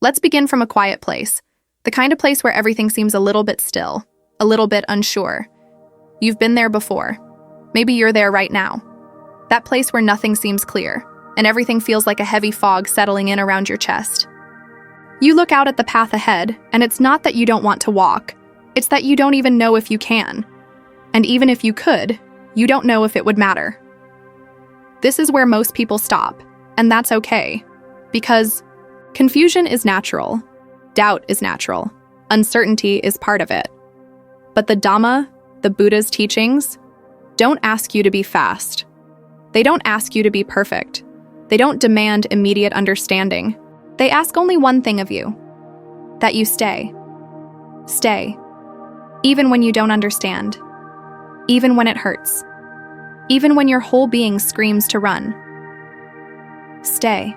Let's begin from a quiet place, the kind of place where everything seems a little bit still, a little bit unsure. You've been there before. Maybe you're there right now. That place where nothing seems clear, and everything feels like a heavy fog settling in around your chest. You look out at the path ahead, and it's not that you don't want to walk, it's that you don't even know if you can. And even if you could, you don't know if it would matter. This is where most people stop, and that's okay, because confusion is natural, doubt is natural, uncertainty is part of it. But the Dhamma, the Buddha's teachings, don't ask you to be fast. They don't ask you to be perfect. They don't demand immediate understanding. They ask only one thing of you: that you stay. Stay. Even when you don't understand. Even when it hurts. Even when your whole being screams to run. Stay.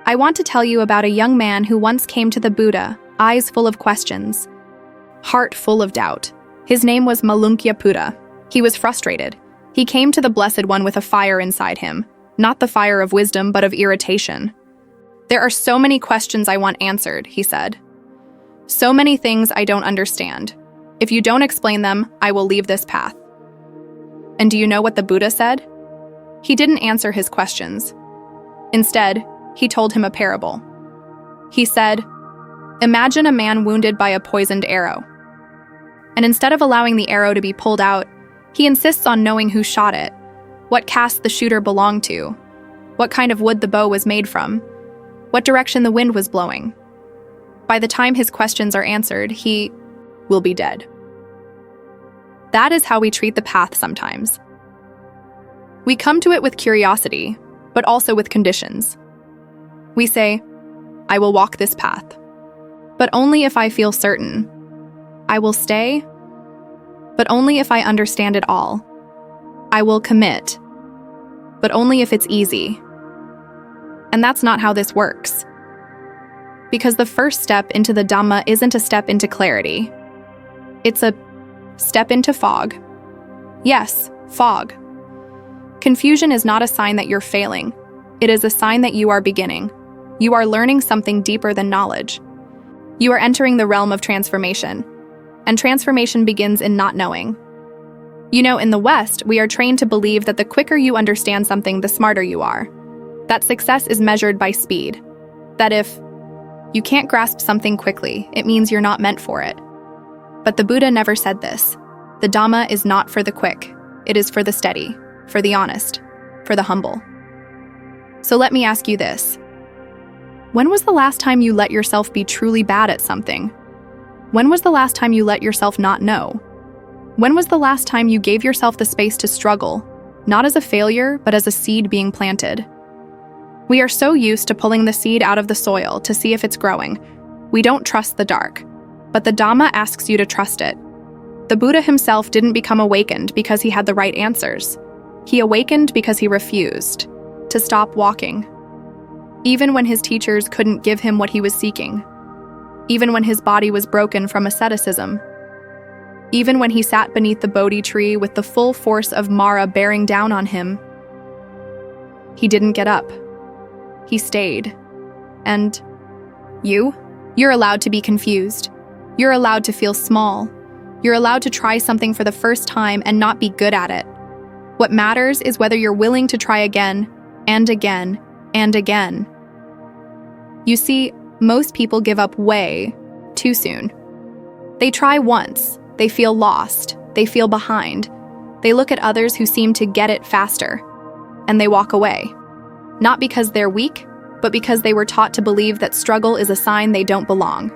I want to tell you about a young man who once came to the Buddha, eyes full of questions, heart full of doubt. His name was Malunkyaputta. He was frustrated. He came to the Blessed One with a fire inside him, not the fire of wisdom, but of irritation. There are so many questions I want answered, he said. So many things I don't understand. If you don't explain them, I will leave this path. And do you know what the Buddha said? He didn't answer his questions. Instead, he told him a parable. He said, "Imagine a man wounded by a poisoned arrow. And instead of allowing the arrow to be pulled out, he insists on knowing who shot it, what caste the shooter belonged to, what kind of wood the bow was made from, what direction the wind was blowing. By the time his questions are answered, he will be dead." That is how we treat the path sometimes. We come to it with curiosity, but also with conditions. We say, "I will walk this path, but only if I feel certain. I will stay, but only if I understand it all. I will commit, but only if it's easy." And that's not how this works. Because the first step into the Dhamma isn't a step into clarity. It's a step into fog. Yes, fog. Confusion is not a sign that you're failing. It is a sign that you are beginning. You are learning something deeper than knowledge. You are entering the realm of transformation. And transformation begins in not knowing. You know, in the West, we are trained to believe that the quicker you understand something, the smarter you are. That success is measured by speed. That if you can't grasp something quickly, it means you're not meant for it. But the Buddha never said this. The Dhamma is not for the quick. It is for the steady, for the honest, for the humble. So let me ask you this. When was the last time you let yourself be truly bad at something? When was the last time you let yourself not know? When was the last time you gave yourself the space to struggle, not as a failure, but as a seed being planted? We are so used to pulling the seed out of the soil to see if it's growing. We don't trust the dark, but the Dhamma asks you to trust it. The Buddha himself didn't become awakened because he had the right answers. He awakened because he refused to stop walking. Even when his teachers couldn't give him what he was seeking. Even when his body was broken from asceticism. Even when he sat beneath the Bodhi tree with the full force of Mara bearing down on him. He didn't get up. He stayed. And you're allowed to be confused. You're allowed to feel small. You're allowed to try something for the first time and not be good at it. What matters is whether you're willing to try again, and again, and again. You see, most people give up way too soon. They try once, they feel lost, they feel behind. They look at others who seem to get it faster, and they walk away. Not because they're weak, but because they were taught to believe that struggle is a sign they don't belong.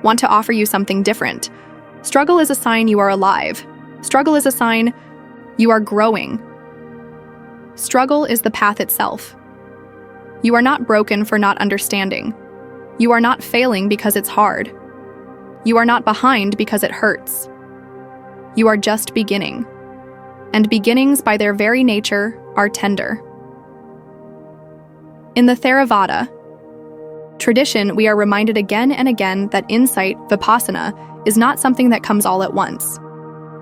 Want to offer you something different. Struggle is a sign you are alive. Struggle is a sign you are growing. Struggle is the path itself. You are not broken for not understanding. You are not failing because it's hard. You are not behind because it hurts. You are just beginning. And beginnings, by their very nature, are tender. In the Theravāda tradition, we are reminded again and again that insight, vipassana, is not something that comes all at once.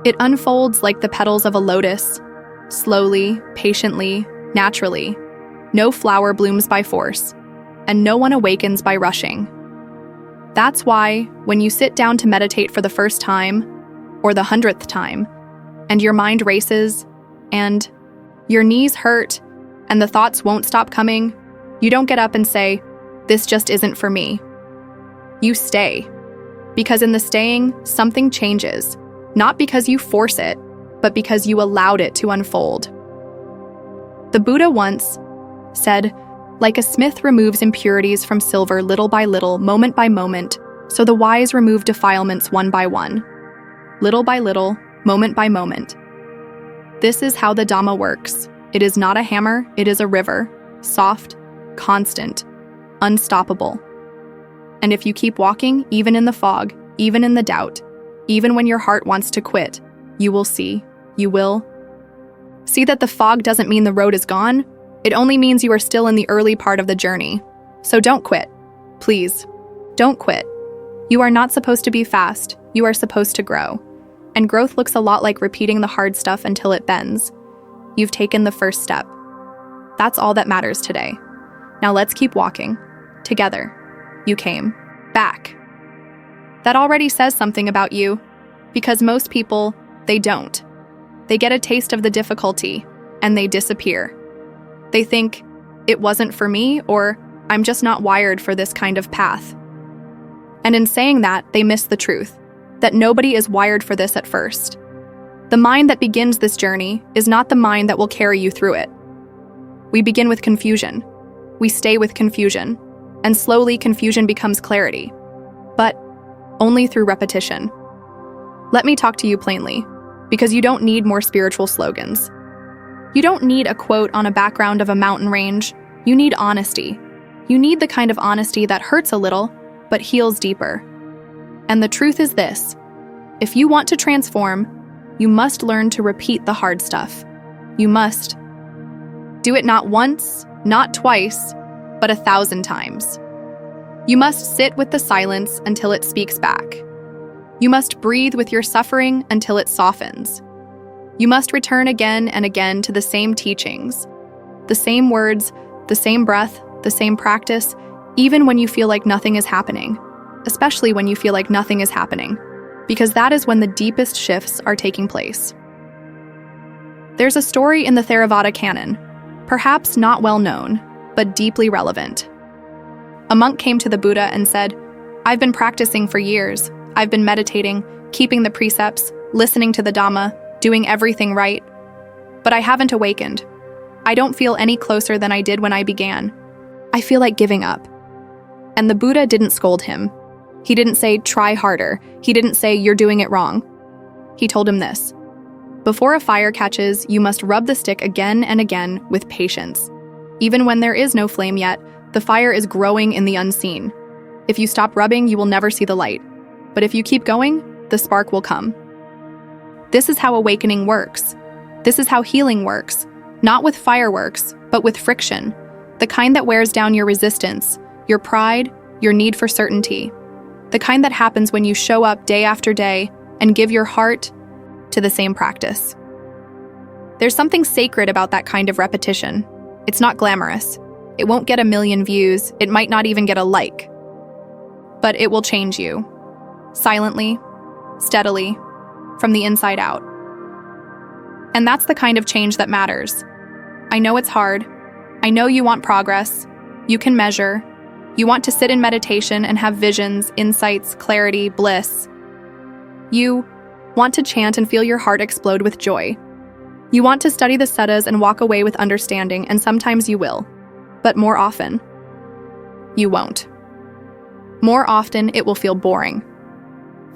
It unfolds like the petals of a lotus, slowly, patiently, naturally. No flower blooms by force. and no one awakens by rushing. That's why, when you sit down to meditate for the first time, or the 100th time, and your mind races, and your knees hurt, and the thoughts won't stop coming, you don't get up and say, "This just isn't for me." You stay. Because in the staying, something changes, not because you force it, but because you allowed it to unfold. The Buddha once said, "Like a smith removes impurities from silver little by little, moment by moment, so the wise remove defilements one by one. Little by little, moment by moment." This is how the Dhamma works. It is not a hammer, it is a river, soft, constant, unstoppable. And if you keep walking, even in the fog, even in the doubt, even when your heart wants to quit, you will see, you will see that the fog doesn't mean the road is gone. It only means you are still in the early part of the journey. So don't quit. Please, don't quit. You are not supposed to be fast. You are supposed to grow. And growth looks a lot like repeating the hard stuff until it bends. You've taken the first step. That's all that matters today. Now let's keep walking. Together. You came back. That already says something about you, because most people, they don't. They get a taste of the difficulty, and they disappear. They think, it wasn't for me, or I'm just not wired for this kind of path. And in saying that, they miss the truth, that nobody is wired for this at first. The mind that begins this journey is not the mind that will carry you through it. We begin with confusion. We stay with confusion. And slowly confusion becomes clarity. But only through repetition. Let me talk to you plainly, because you don't need more spiritual slogans. You don't need a quote on a background of a mountain range. You need honesty. You need the kind of honesty that hurts a little, but heals deeper. And the truth is this: if you want to transform, you must learn to repeat the hard stuff. You must. Do it not once, not twice, but 1,000 times. You must sit with the silence until it speaks back. You must breathe with your suffering until it softens. You must return again and again to the same teachings, the same words, the same breath, the same practice, even when you feel like nothing is happening, especially when you feel like nothing is happening, because that is when the deepest shifts are taking place. There's a story in the Theravāda canon, perhaps not well known, but deeply relevant. A monk came to the Buddha and said, "I've been practicing for years. I've been meditating, keeping the precepts, listening to the Dhamma, doing everything right. But I haven't awakened. I don't feel any closer than I did when I began. I feel like giving up." And the Buddha didn't scold him. He didn't say, "Try harder." He didn't say, "You're doing it wrong." He told him this: "Before a fire catches, you must rub the stick again and again with patience. Even when there is no flame yet, the fire is growing in the unseen. If you stop rubbing, you will never see the light. But if you keep going, the spark will come." This is how awakening works. This is how healing works. Not with fireworks, but with friction. The kind that wears down your resistance, your pride, your need for certainty. The kind that happens when you show up day after day and give your heart to the same practice. There's something sacred about that kind of repetition. It's not glamorous. It won't get 1,000,000 views. It might not even get a like. But it will change you. Silently, steadily, from the inside out. And that's the kind of change that matters. I know it's hard. I know you want progress. You can measure. You want to sit in meditation and have visions, insights, clarity, bliss. You want to chant and feel your heart explode with joy. You want to study the suttas and walk away with understanding, and sometimes you will. But more often, you won't. More often, it will feel boring.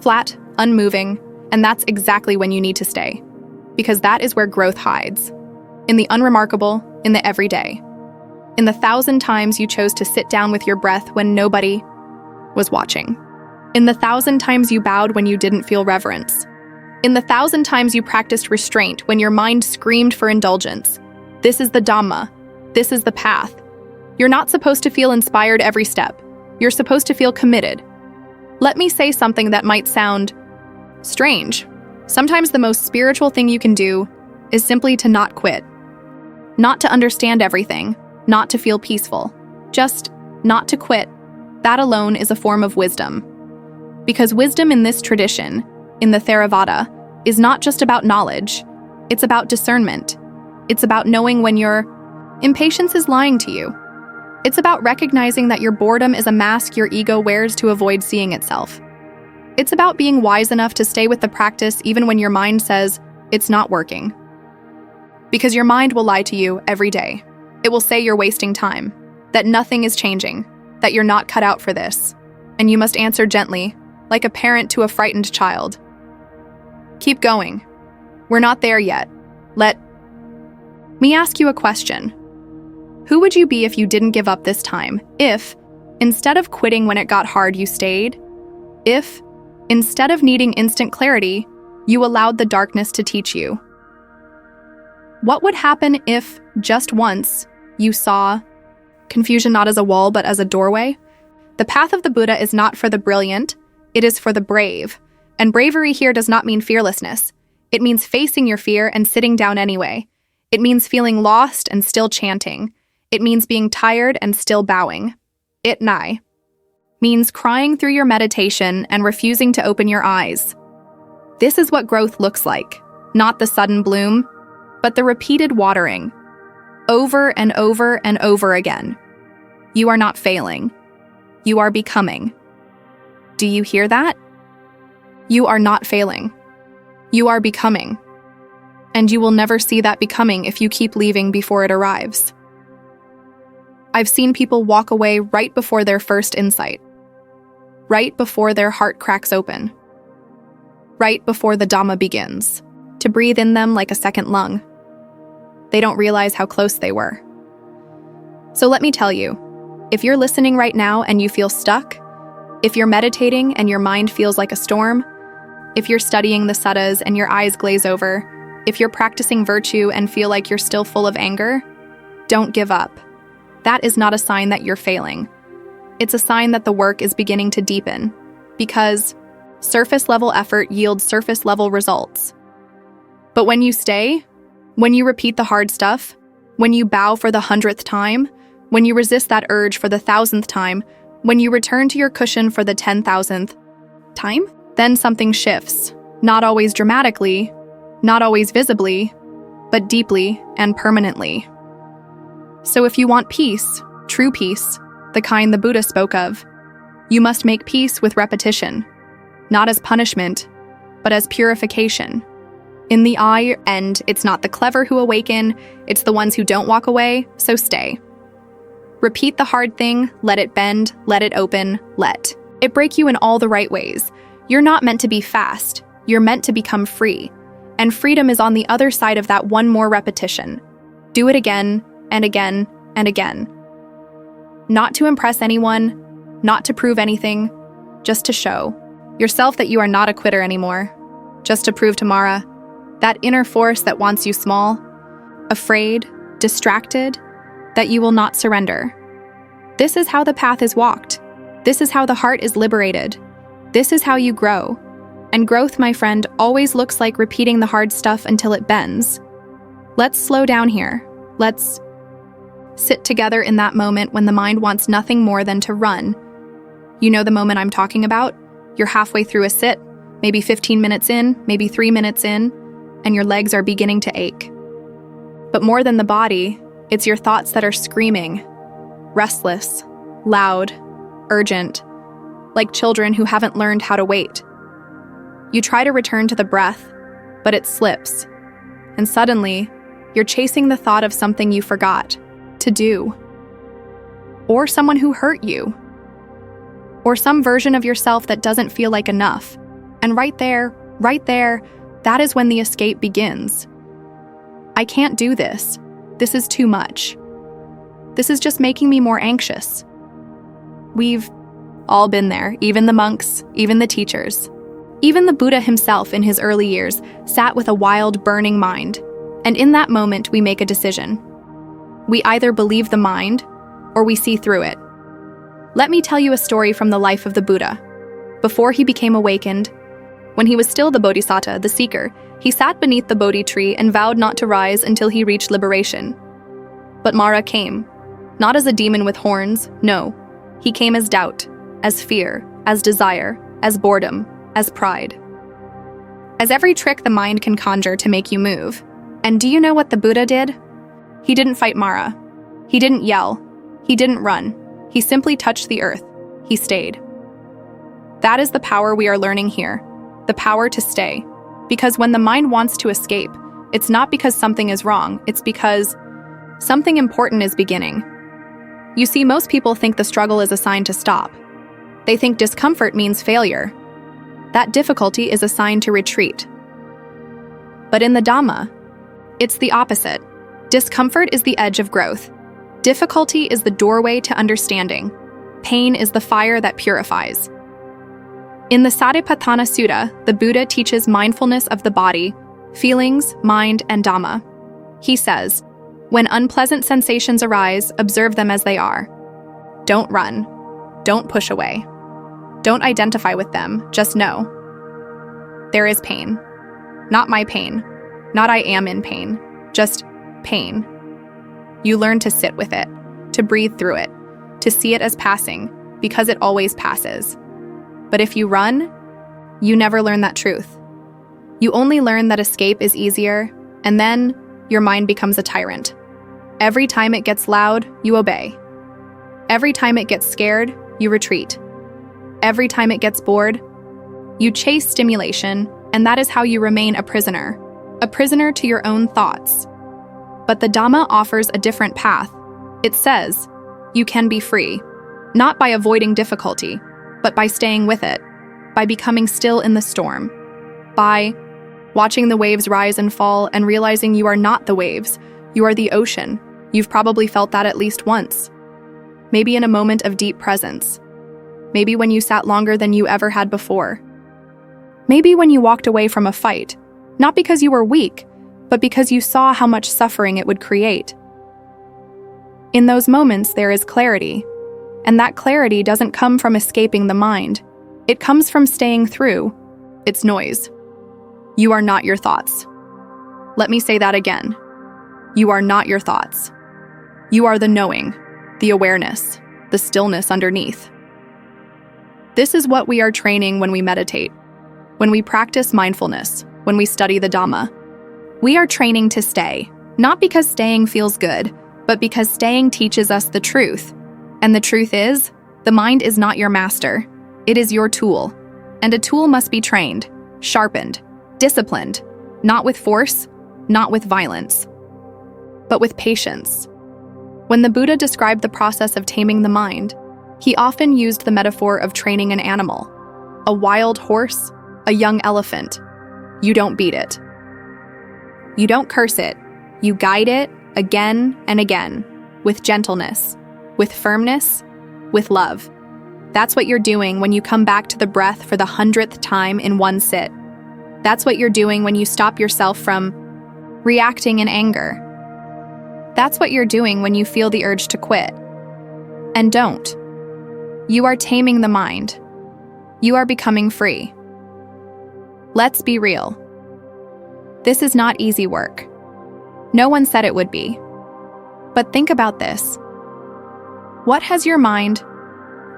Flat, unmoving, and that's exactly when you need to stay. Because that is where growth hides. In the unremarkable, in the everyday. In the 1,000 times you chose to sit down with your breath when nobody was watching. In the 1,000 times you bowed when you didn't feel reverence. In the 1,000 times you practiced restraint when your mind screamed for indulgence. This is the Dhamma. This is the path. You're not supposed to feel inspired every step. You're supposed to feel committed. Let me say something that might sound strange. Sometimes the most spiritual thing you can do is simply to not quit. Not to understand everything. Not to feel peaceful. Just not to quit. That alone is a form of wisdom. Because wisdom in this tradition, in the Theravāda, is not just about knowledge. It's about discernment. It's about knowing when your impatience is lying to you. It's about recognizing that your boredom is a mask your ego wears to avoid seeing itself. It's about being wise enough to stay with the practice even when your mind says it's not working. Because your mind will lie to you every day. It will say you're wasting time, that nothing is changing, that you're not cut out for this. And you must answer gently, like a parent to a frightened child. Keep going. We're not there yet. Let me ask you a question. Who would you be if you didn't give up this time? If, instead of quitting when it got hard, you stayed? If, instead of needing instant clarity, you allowed the darkness to teach you? What would happen if, just once, you saw confusion not as a wall but as a doorway? The path of the Buddha is not for the brilliant, it is for the brave. And bravery here does not mean fearlessness. It means facing your fear and sitting down anyway. It means feeling lost and still chanting. It means being tired and still bowing. It nai means crying through your meditation and refusing to open your eyes. This is what growth looks like, not the sudden bloom, but the repeated watering, over and over and over again. You are not failing. You are becoming. Do you hear that? You are not failing. You are becoming. And you will never see that becoming if you keep leaving before it arrives. I've seen people walk away right before their first insight, right before their heart cracks open, right before the Dhamma begins, to breathe in them like a second lung. They don't realize how close they were. So let me tell you, if you're listening right now and you feel stuck, if you're meditating and your mind feels like a storm, if you're studying the suttas and your eyes glaze over, if you're practicing virtue and feel like you're still full of anger, don't give up. That is not a sign that you're failing. It's a sign that the work is beginning to deepen, because surface-level effort yields surface-level results. But when you stay, when you repeat the hard stuff, when you bow for the 100th time, when you resist that urge for the 1,000th time, when you return to your cushion for the 10,000th time, then something shifts, not always dramatically, not always visibly, but deeply and permanently. So if you want peace, true peace, the kind the Buddha spoke of, you must make peace with repetition, not as punishment, but as purification. In the end, it's not the clever who awaken, it's the ones who don't walk away, so stay. Repeat the hard thing, let it bend, let it open, let it break you in all the right ways. You're not meant to be fast, you're meant to become free. And freedom is on the other side of that one more repetition. Do it again, and again, and again. Not to impress anyone, not to prove anything, just to show yourself that you are not a quitter anymore. Just to prove to Mara, that inner force that wants you small, afraid, distracted, that you will not surrender. This is how the path is walked. This is how the heart is liberated. This is how you grow. And growth, my friend, always looks like repeating the hard stuff until it bends. Let's slow down here. Let's sit together in that moment when the mind wants nothing more than to run. You know the moment I'm talking about? You're halfway through a sit, maybe 15 minutes in, maybe 3 minutes in, and your legs are beginning to ache. But more than the body, it's your thoughts that are screaming, restless, loud, urgent, like children who haven't learned how to wait. You try to return to the breath, but it slips, and suddenly, you're chasing the thought of something you forgot to do, or someone who hurt you, or some version of yourself that doesn't feel like enough. And right there, that is when the escape begins. I can't do this. This is too much. This is just making me more anxious. We've all been there, even the monks, even the teachers. Even the Buddha himself in his early years sat with a wild, burning mind. And in that moment, we make a decision. We either believe the mind, or we see through it. Let me tell you a story from the life of the Buddha. Before he became awakened, when he was still the Bodhisattva, the seeker, he sat beneath the Bodhi tree and vowed not to rise until he reached liberation. But Mara came, not as a demon with horns, no, He came as doubt, as fear, as desire, as boredom, as pride. As every trick the mind can conjure to make you move. And do you know what the Buddha did? He didn't fight Mara. He didn't yell. He didn't run. He simply touched the earth. He stayed. That is the power we are learning here, the power to stay. Because when the mind wants to escape, it's not because something is wrong, it's because something important is beginning. You see, most people think the struggle is a sign to stop. They think discomfort means failure. That difficulty is a sign to retreat. But in the Dhamma, it's the opposite. Discomfort is the edge of growth. Difficulty is the doorway to understanding. Pain is the fire that purifies. In the Satipatthana Sutta, the Buddha teaches mindfulness of the body, feelings, mind, and Dhamma. He says, when unpleasant sensations arise, observe them as they are. Don't run. Don't push away. Don't identify with them, just know. There is pain. Not my pain. Not I am in pain. Just pain. You learn to sit with it, to breathe through it, to see it as passing, because it always passes. But if you run, you never learn that truth. You only learn that escape is easier, and then your mind becomes a tyrant. Every time it gets loud, you obey. Every time it gets scared, you retreat. Every time it gets bored, you chase stimulation, and that is how you remain a prisoner to your own thoughts. But the Dhamma offers a different path. It says, you can be free, not by avoiding difficulty, but by staying with it, by becoming still in the storm, by watching the waves rise and fall and realizing you are not the waves, you are the ocean. You've probably felt that at least once. Maybe in a moment of deep presence. Maybe when you sat longer than you ever had before. Maybe when you walked away from a fight, not because you were weak, but because you saw how much suffering it would create. In those moments, there is clarity. And that clarity doesn't come from escaping the mind. It comes from staying through its noise. You are not your thoughts. Let me say that again. You are not your thoughts. You are the knowing, the awareness, the stillness underneath. This is what we are training when we meditate, when we practice mindfulness, when we study the Dhamma. We are training to stay, not because staying feels good, but because staying teaches us the truth. And the truth is, the mind is not your master. It is your tool. And a tool must be trained, sharpened, disciplined, not with force, not with violence, but with patience. When the Buddha described the process of taming the mind, he often used the metaphor of training an animal, a wild horse, a young elephant. You don't beat it. You don't curse it. You guide it again and again, with gentleness, with firmness, with love. That's what you're doing when you come back to the breath for the 100th time in one sit. That's what you're doing when you stop yourself from reacting in anger. That's what you're doing when you feel the urge to quit. And don't. You are taming the mind. You are becoming free. Let's be real. This is not easy work. No one said it would be. But think about this. What has your mind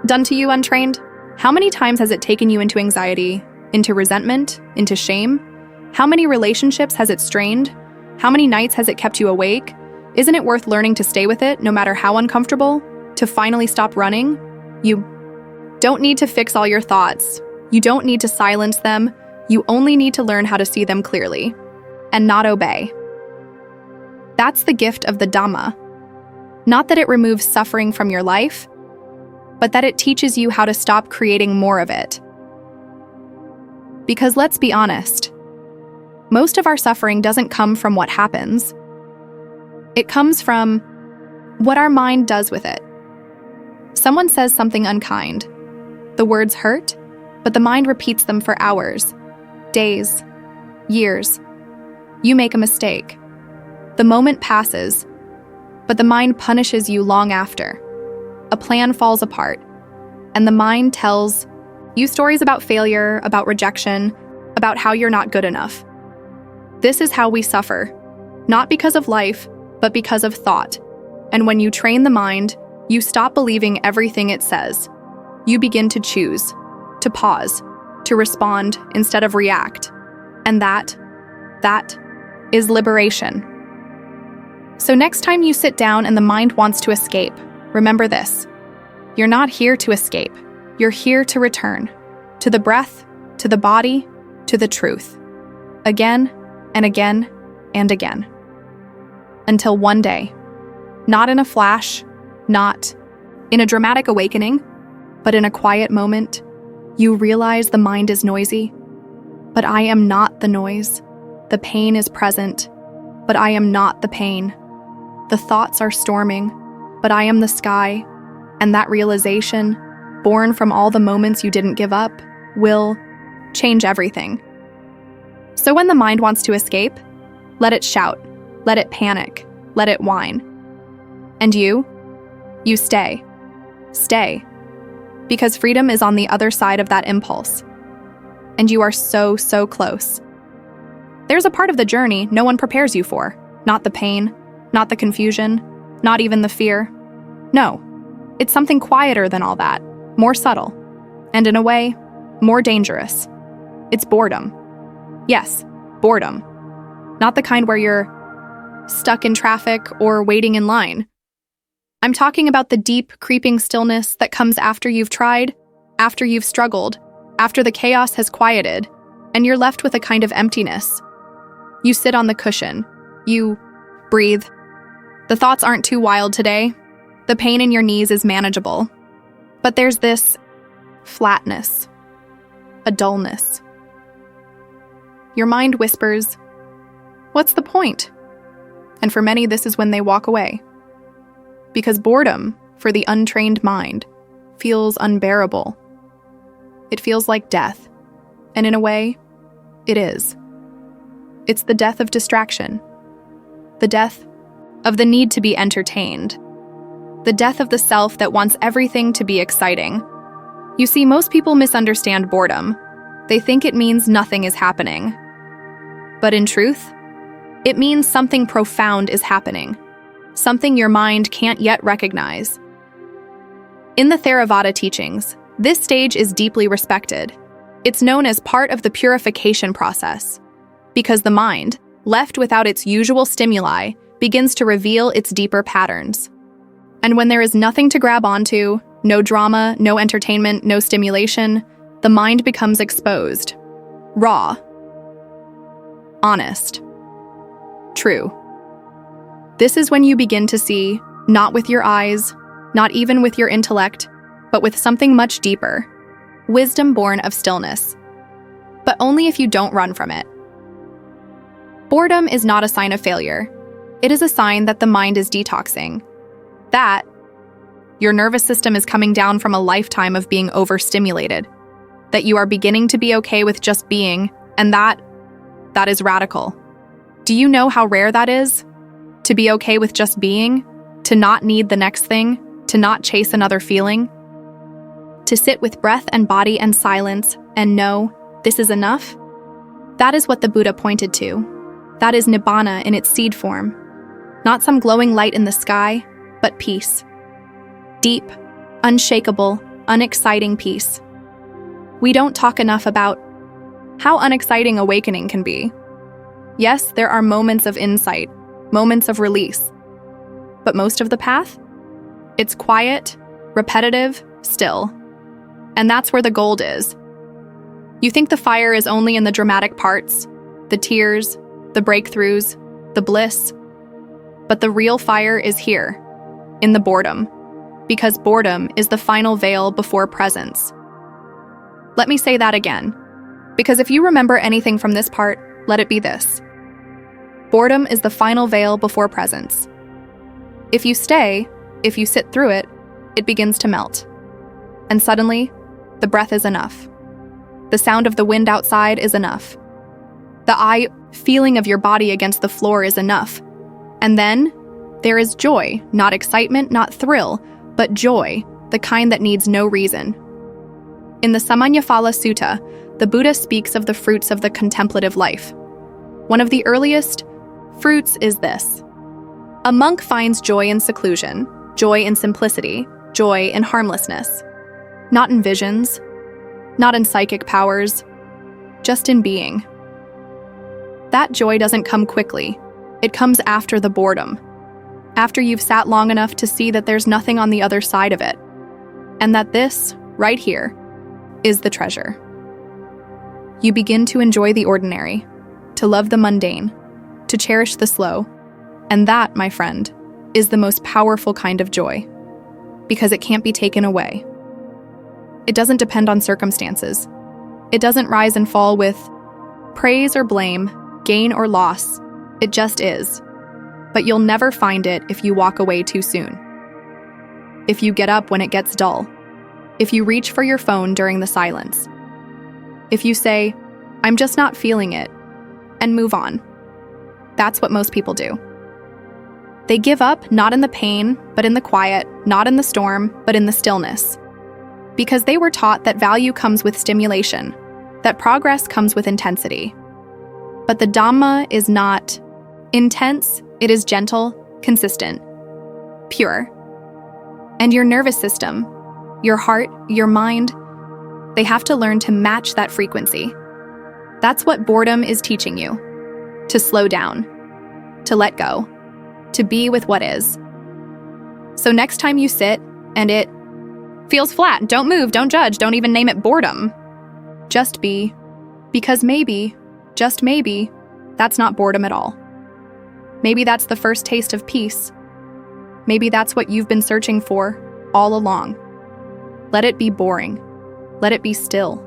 done to you untrained? How many times has it taken you into anxiety, into resentment, into shame? How many relationships has it strained? How many nights has it kept you awake? Isn't it worth learning to stay with it, no matter how uncomfortable? To finally stop running? You don't need to fix all your thoughts. You don't need to silence them. You only need to learn how to see them clearly and not obey. That's the gift of the Dhamma. Not that it removes suffering from your life, but that it teaches you how to stop creating more of it. Because let's be honest, most of our suffering doesn't come from what happens. It comes from what our mind does with it. Someone says something unkind. The words hurt, but the mind repeats them for hours, days, years. You make a mistake. The moment passes, but the mind punishes you long after. A plan falls apart, and the mind tells you stories about failure, about rejection, about how you're not good enough. This is how we suffer, not because of life, but because of thought. And when you train the mind, You stop believing everything it says. You begin to choose, to pause, to respond instead of react. And that is liberation. So next time you sit down and the mind wants to escape, remember this. You're not here to escape. You're here to return. To the breath, to the body, to the truth. Again and again and again. Until one day, not in a flash, not in a dramatic awakening, but in a quiet moment, you realize the mind is noisy, but I am not the noise. The pain is present, but I am not the pain. The thoughts are storming, but I am the sky, and that realization, born from all the moments you didn't give up, will change everything. So when the mind wants to escape, let it shout, let it panic, let it whine. And you stay. Stay. Because freedom is on the other side of that impulse. And you are so, so close. There's a part of the journey no one prepares you for. Not the pain, not the confusion, not even the fear. No, it's something quieter than all that, more subtle, and in a way, more dangerous. It's boredom. Yes, boredom. Not the kind where you're stuck in traffic or waiting in line. I'm talking about the deep, creeping stillness that comes after you've tried, after you've struggled, after the chaos has quieted, and you're left with a kind of emptiness. You sit on the cushion. You breathe. The thoughts aren't too wild today. The pain in your knees is manageable. But there's this flatness, a dullness. Your mind whispers, "What's the point?" And for many, this is when they walk away. Because boredom, for the untrained mind, feels unbearable. It feels like death. And in a way, it is. It's the death of distraction. The death of the need to be entertained. The death of the self that wants everything to be exciting. You see, most people misunderstand boredom. They think it means nothing is happening. But in truth, it means something profound is happening. Something your mind can't yet recognize. In the Theravāda teachings, this stage is deeply respected. It's known as part of the purification process, because the mind, left without its usual stimuli, begins to reveal its deeper patterns. And when there is nothing to grab onto, no drama, no entertainment, no stimulation, the mind becomes exposed. Raw. Honest. True. This is when you begin to see, not with your eyes, not even with your intellect, but with something much deeper. Wisdom born of stillness. But only if you don't run from it. Boredom is not a sign of failure. It is a sign that the mind is detoxing. That your nervous system is coming down from a lifetime of being overstimulated. That you are beginning to be okay with just being, and that is radical. Do you know how rare that is? To be okay with just being? To not need the next thing? To not chase another feeling? To sit with breath and body and silence and know this is enough? That is what the Buddha pointed to. That is Nibbana in its seed form. Not some glowing light in the sky, but peace. Deep, unshakable, unexciting peace. We don't talk enough about how unexciting awakening can be. Yes, there are moments of insight, moments of release. But most of the path? It's quiet, repetitive, still. And that's where the gold is. You think the fire is only in the dramatic parts, the tears, the breakthroughs, the bliss. But the real fire is here, in the boredom. Because boredom is the final veil before presence. Let me say that again. Because if you remember anything from this part, let it be this. Boredom is the final veil before presence. If you stay, if you sit through it, it begins to melt. And suddenly, the breath is enough. The sound of the wind outside is enough. The eye feeling of your body against the floor is enough. And then, there is joy, not excitement, not thrill, but joy, the kind that needs no reason. In the Samannaphala Sutta, the Buddha speaks of the fruits of the contemplative life. One of the earliest fruits is this. A monk finds joy in seclusion, joy in simplicity, joy in harmlessness. Not in visions, not in psychic powers, just in being. That joy doesn't come quickly. It comes after the boredom, after you've sat long enough to see that there's nothing on the other side of it, and that this, right here, is the treasure. You begin to enjoy the ordinary, to love the mundane, to cherish the slow, and that, my friend, is the most powerful kind of joy, because it can't be taken away. It doesn't depend on circumstances. It doesn't rise and fall with praise or blame, gain or loss. It just is. But you'll never find it if you walk away too soon. If you get up when it gets dull. If you reach for your phone during the silence. If you say, "I'm just not feeling it," and move on. That's what most people do. They give up not in the pain, but in the quiet, not in the storm, but in the stillness. Because they were taught that value comes with stimulation, that progress comes with intensity. But the Dhamma is not intense, it is gentle, consistent, pure. And your nervous system, your heart, your mind, they have to learn to match that frequency. That's what boredom is teaching you. To slow down, to let go, to be with what is. So next time you sit and it feels flat, don't move, don't judge, don't even name it boredom. Just be, because maybe, just maybe, that's not boredom at all. Maybe that's the first taste of peace. Maybe that's what you've been searching for all along. Let it be boring. Let it be still.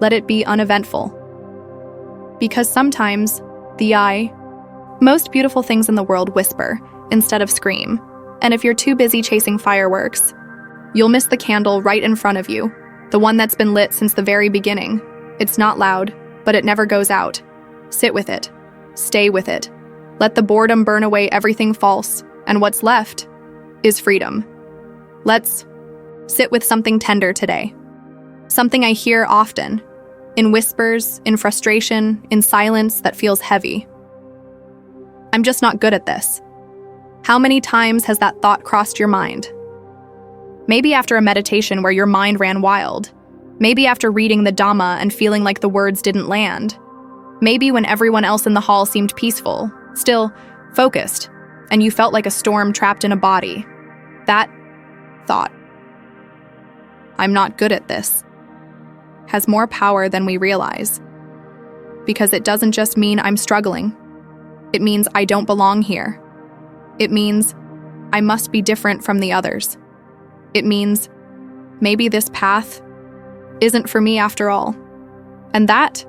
Let it be uneventful. Because sometimes the most beautiful things in the world whisper instead of scream. And if you're too busy chasing fireworks, you'll miss the candle right in front of you, the one that's been lit since the very beginning. It's not loud, but it never goes out. Sit with it. Stay with it. Let the boredom burn away everything false, and what's left is freedom. Let's sit with something tender today. Something I hear often, in whispers, in frustration, in silence that feels heavy. I'm just not good at this. How many times has that thought crossed your mind? Maybe after a meditation where your mind ran wild. Maybe after reading the Dhamma and feeling like the words didn't land. Maybe when everyone else in the hall seemed peaceful, still focused, and you felt like a storm trapped in a body. That thought, "I'm not good at this," has more power than we realize. Because it doesn't just mean I'm struggling. It means I don't belong here. It means I must be different from the others. It means maybe this path isn't for me after all. And that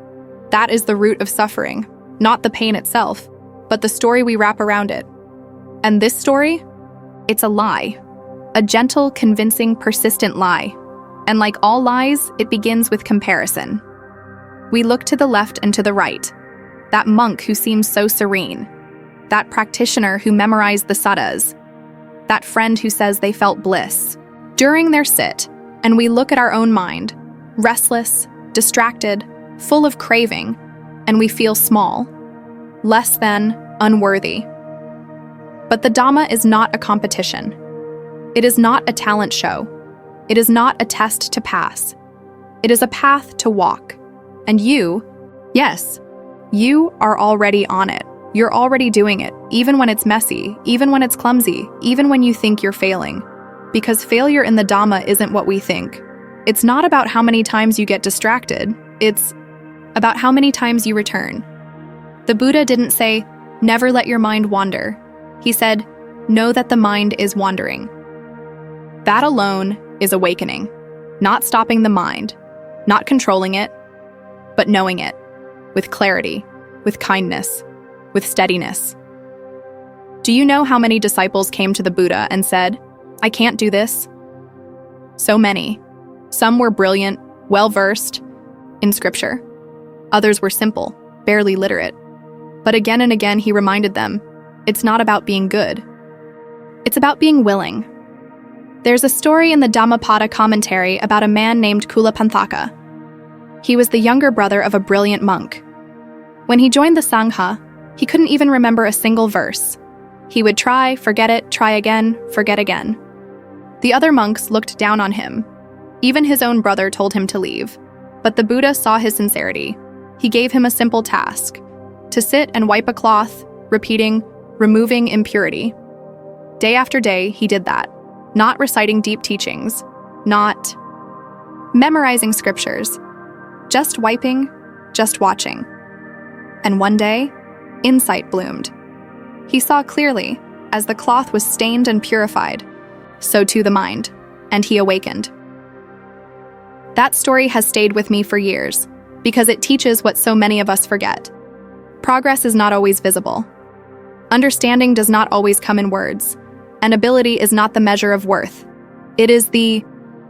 is the root of suffering, not the pain itself, but the story we wrap around it. And this story, it's a lie. A gentle, convincing, persistent lie. And like all lies, it begins with comparison. We look to the left and to the right. That monk who seems so serene. That practitioner who memorized the suttas. That friend who says they felt bliss during their sit, and we look at our own mind, restless, distracted, full of craving, and we feel small, less than, unworthy. But the Dhamma is not a competition. It is not a talent show. It is not a test to pass. It is a path to walk. And you, yes, you are already on it. You're already doing it, even when it's messy, even when it's clumsy, even when you think you're failing. Because failure in the Dhamma isn't what we think. It's not about how many times you get distracted. It's about how many times you return. The Buddha didn't say, "Never let your mind wander." He said, "Know that the mind is wandering." That alone is awakening. Not stopping the mind, not controlling it, but knowing it, with clarity, with kindness, with steadiness. Do you know how many disciples came to the Buddha and said, "I can't do this"? So many. Some were brilliant, well-versed in scripture. Others were simple, barely literate. But again and again he reminded them, it's not about being good. It's about being willing. There's a story in the Dhammapada commentary about a man named Kulapanthaka. He was the younger brother of a brilliant monk. When he joined the Sangha, he couldn't even remember a single verse. He would try, forget it, try again, forget again. The other monks looked down on him. Even his own brother told him to leave. But the Buddha saw his sincerity. He gave him a simple task: to sit and wipe a cloth, repeating, removing impurity. Day after day, he did that, not reciting deep teachings, not memorizing scriptures, just wiping, just watching. And one day, insight bloomed. He saw clearly, as the cloth was stained and purified, so too the mind, and he awakened. That story has stayed with me for years, because it teaches what so many of us forget. Progress is not always visible. Understanding does not always come in words, and ability is not the measure of worth. It is the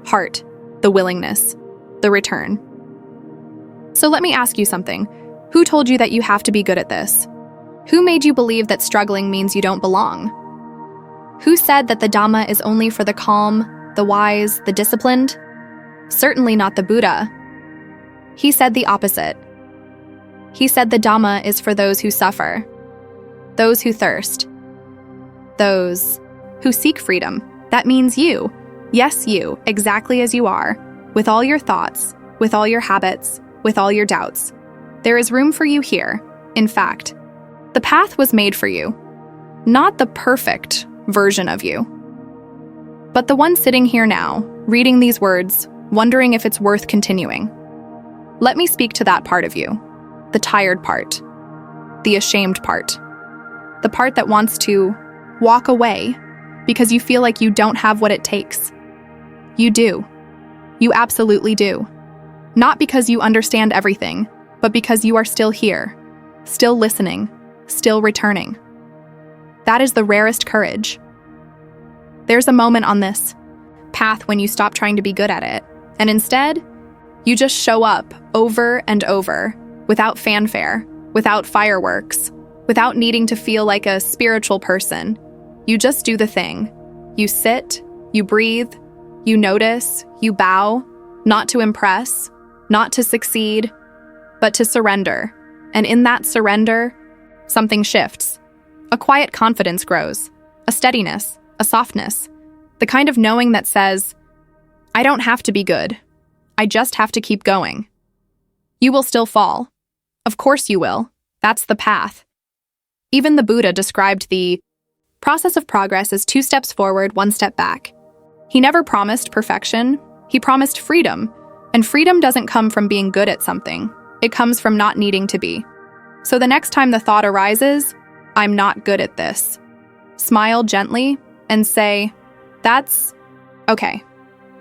heart, the willingness, the return. So let me ask you something. Who told you that you have to be good at this? Who made you believe that struggling means you don't belong? Who said that the Dhamma is only for the calm, the wise, the disciplined? Certainly not the Buddha. He said the opposite. He said the Dhamma is for those who suffer, those who thirst, those who seek freedom. That means you. Yes, you, exactly as you are, with all your thoughts, with all your habits, with all your doubts. There is room for you here. In fact, the path was made for you, not the perfect version of you, but the one sitting here now, reading these words, wondering if it's worth continuing. Let me speak to that part of you, the tired part, the ashamed part, the part that wants to walk away because you feel like you don't have what it takes. You do. You absolutely do. Not because you understand everything, but because you are still here, still listening, still returning. That is the rarest courage. There's a moment on this path when you stop trying to be good at it, and instead, you just show up over and over, without fanfare, without fireworks, without needing to feel like a spiritual person. You just do the thing. You sit, you breathe, you notice, you bow, not to impress, not to succeed, but to surrender. And in that surrender, something shifts. A quiet confidence grows, a steadiness, a softness, the kind of knowing that says, I don't have to be good. I just have to keep going. You will still fall. Of course you will. That's the path. Even the Buddha described the process of progress as 2 steps forward, 1 step back. He never promised perfection. He promised freedom. And freedom doesn't come from being good at something. It comes from not needing to be. So the next time the thought arises, I'm not good at this, smile gently and say, that's okay.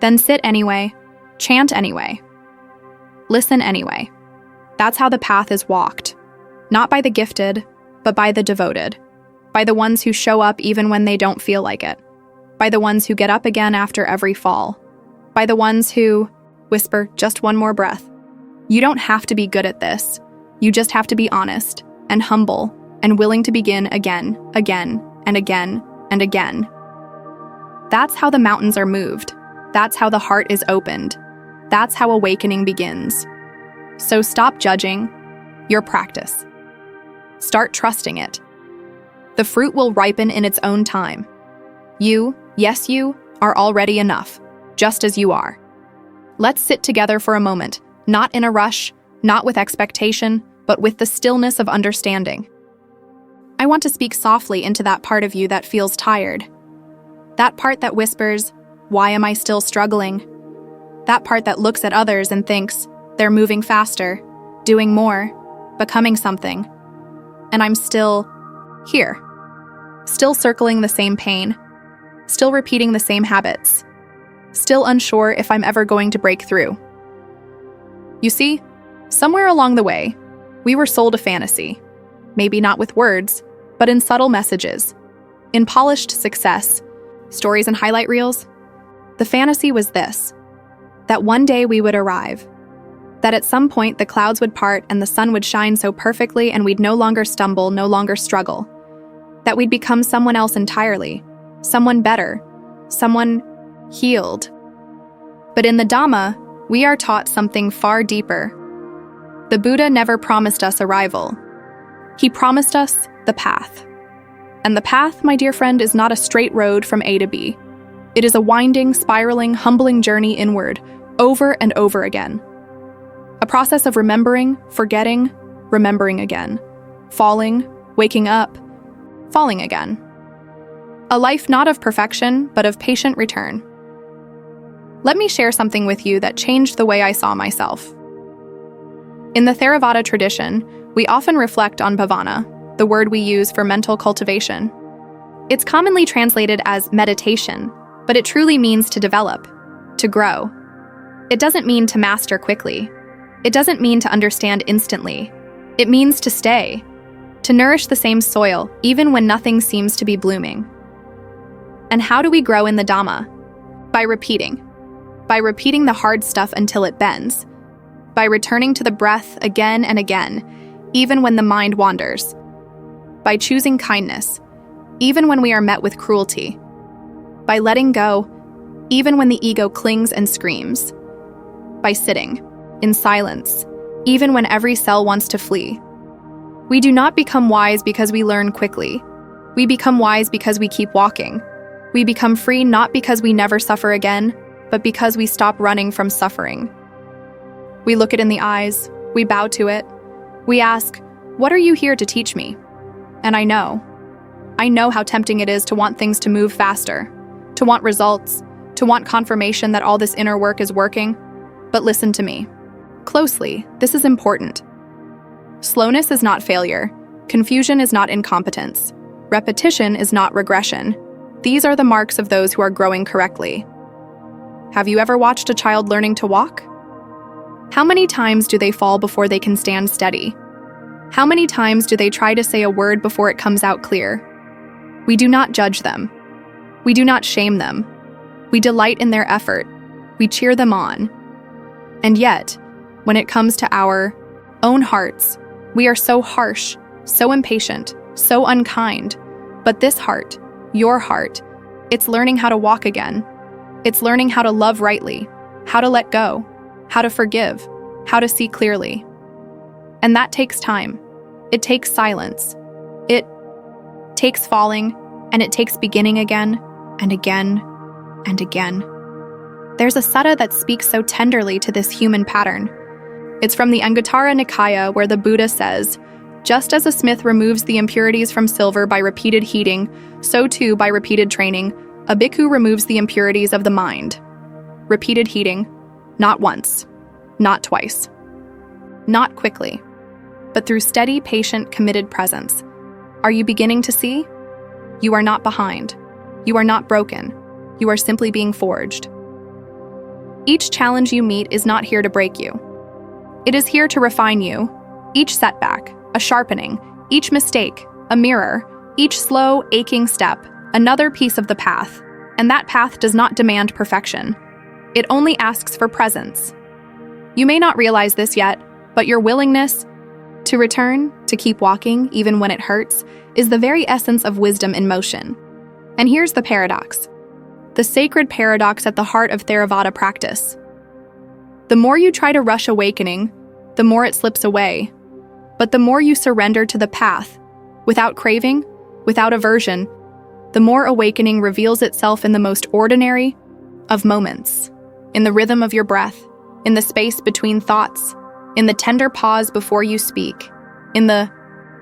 Then sit anyway, chant anyway, listen anyway. That's how the path is walked. Not by the gifted, but by the devoted. By the ones who show up even when they don't feel like it. By the ones who get up again after every fall. By the ones who whisper just one more breath. You don't have to be good at this. You just have to be honest and humble and willing to begin again, again, and again, and again. That's how the mountains are moved. That's how the heart is opened. That's how awakening begins. So stop judging your practice. Start trusting it. The fruit will ripen in its own time. You, yes you, are already enough, just as you are. Let's sit together for a moment, not in a rush, not with expectation, but with the stillness of understanding. I want to speak softly into that part of you that feels tired. That part that whispers, why am I still struggling? That part that looks at others and thinks, they're moving faster, doing more, becoming something. And I'm still here. Still circling the same pain. Still repeating the same habits. Still unsure if I'm ever going to break through. You see, somewhere along the way, we were sold a fantasy. Maybe not with words, but in subtle messages. In polished success, stories and highlight reels. The fantasy was this: that one day we would arrive. That at some point the clouds would part and the sun would shine so perfectly and we'd no longer stumble, no longer struggle. That we'd become someone else entirely, someone better, someone healed. But in the Dhamma, we are taught something far deeper. The Buddha never promised us arrival. He promised us the path. And the path, my dear friend, is not a straight road from A to B. It is a winding, spiraling, humbling journey inward, over and over again. A process of remembering, forgetting, remembering again, falling, waking up, falling again. A life not of perfection, but of patient return. Let me share something with you that changed the way I saw myself. In the Theravāda tradition, we often reflect on bhavana, the word we use for mental cultivation. It's commonly translated as meditation, but it truly means to develop, to grow. It doesn't mean to master quickly. It doesn't mean to understand instantly. It means to stay, to nourish the same soil, even when nothing seems to be blooming. And how do we grow in the Dhamma? By repeating the hard stuff until it bends, by returning to the breath again and again, even when the mind wanders, by choosing kindness, even when we are met with cruelty, by letting go, even when the ego clings and screams, by sitting in silence, even when every cell wants to flee. We do not become wise because we learn quickly. We become wise because we keep walking. We become free not because we never suffer again, but because we stop running from suffering. We look it in the eyes, we bow to it, we ask, "What are you here to teach me?" And I know how tempting it is to want things to move faster, to want results, to want confirmation that all this inner work is working. But listen to me closely, this is important. Slowness is not failure, confusion is not incompetence, repetition is not regression. These are the marks of those who are growing correctly. Have you ever watched a child learning to walk? How many times do they fall before they can stand steady? How many times do they try to say a word before it comes out clear? We do not judge them. We do not shame them. We delight in their effort. We cheer them on. And yet, when it comes to our own hearts, we are so harsh, so impatient, so unkind. But this heart, your heart, it's learning how to walk again. It's learning how to love rightly, how to let go, how to forgive, how to see clearly. And that takes time. It takes silence. It takes falling, and it takes beginning again, and again, and again. There's a sutta that speaks so tenderly to this human pattern. It's from the Anguttara Nikaya, where the Buddha says, "Just as a smith removes the impurities from silver by repeated heating, so too by repeated training, a bhikkhu removes the impurities of the mind." Repeated heating, not once, not twice, not quickly, but through steady, patient, committed presence. Are you beginning to see? You are not behind. You are not broken. You are simply being forged. Each challenge you meet is not here to break you. It is here to refine you. Each setback, a sharpening, each mistake, a mirror, each slow, aching step, another piece of the path. And that path does not demand perfection. It only asks for presence. You may not realize this yet, but your willingness to return, to keep walking, even when it hurts, is the very essence of wisdom in motion. And here's the paradox. The sacred paradox at the heart of Theravāda practice. The more you try to rush awakening, the more it slips away. But the more you surrender to the path, without craving, without aversion, the more awakening reveals itself in the most ordinary of moments, in the rhythm of your breath, in the space between thoughts, in the tender pause before you speak, in the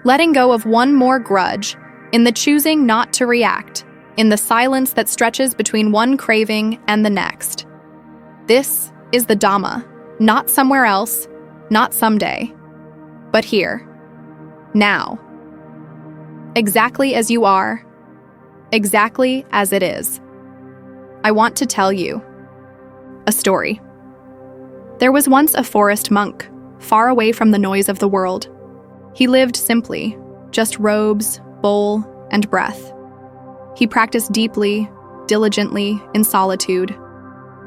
letting go of one more grudge, in the choosing not to react, in the silence that stretches between one craving and the next. This is the Dhamma, not somewhere else, not someday, but here, now. Exactly as you are, exactly as it is. I want to tell you a story. There was once a forest monk, far away from the noise of the world. He lived simply, just robes, bowl, and breath. He practiced deeply, diligently, in solitude.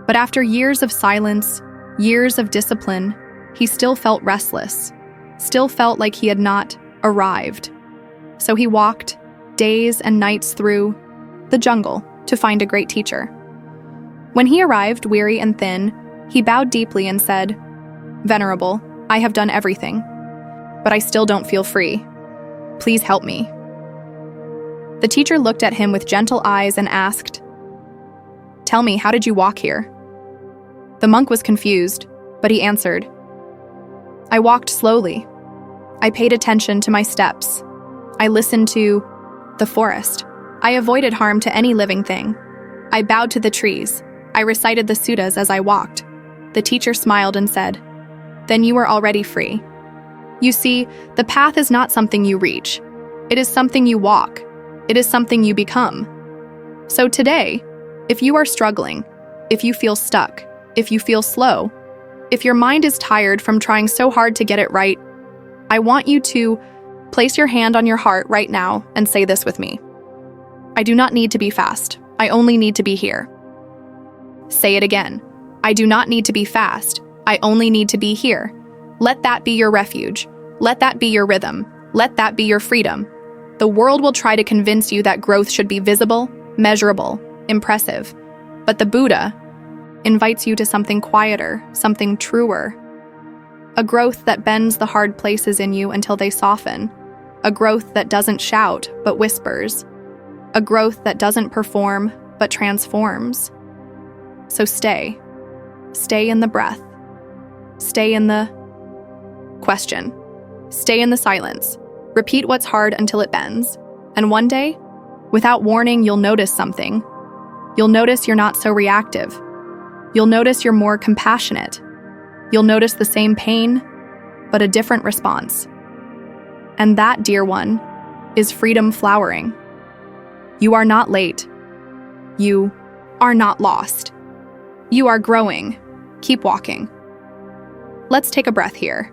But after years of silence, years of discipline, he still felt restless, still felt like he had not arrived. So he walked, days and nights through the jungle to find a great teacher. When he arrived, weary and thin, he bowed deeply and said, "Venerable, I have done everything, but I still don't feel free. Please help me." The teacher looked at him with gentle eyes and asked, "Tell me, how did you walk here?" The monk was confused, but he answered, "I walked slowly. I paid attention to my steps. I listened to the forest. I avoided harm to any living thing. I bowed to the trees. I recited the suttas as I walked." The teacher smiled and said, "Then you are already free." You see, the path is not something you reach. It is something you walk. It is something you become. So today, if you are struggling, if you feel stuck, if you feel slow, if your mind is tired from trying so hard to get it right, I want you to place your hand on your heart right now and say this with me. I do not need to be fast. I only need to be here. Say it again. I do not need to be fast. I only need to be here. Let that be your refuge. Let that be your rhythm. Let that be your freedom. The world will try to convince you that growth should be visible, measurable, impressive. But the Buddha invites you to something quieter, something truer. A growth that bends the hard places in you until they soften. A growth that doesn't shout, but whispers. A growth that doesn't perform, but transforms. So stay. Stay in the breath. Stay in the question. Stay in the silence. Repeat what's hard until it bends. And one day, without warning, you'll notice something. You'll notice you're not so reactive. You'll notice you're more compassionate. You'll notice the same pain, but a different response. And that, dear one, is freedom flowering. You are not late. You are not lost. You are growing. Keep walking. Let's take a breath here.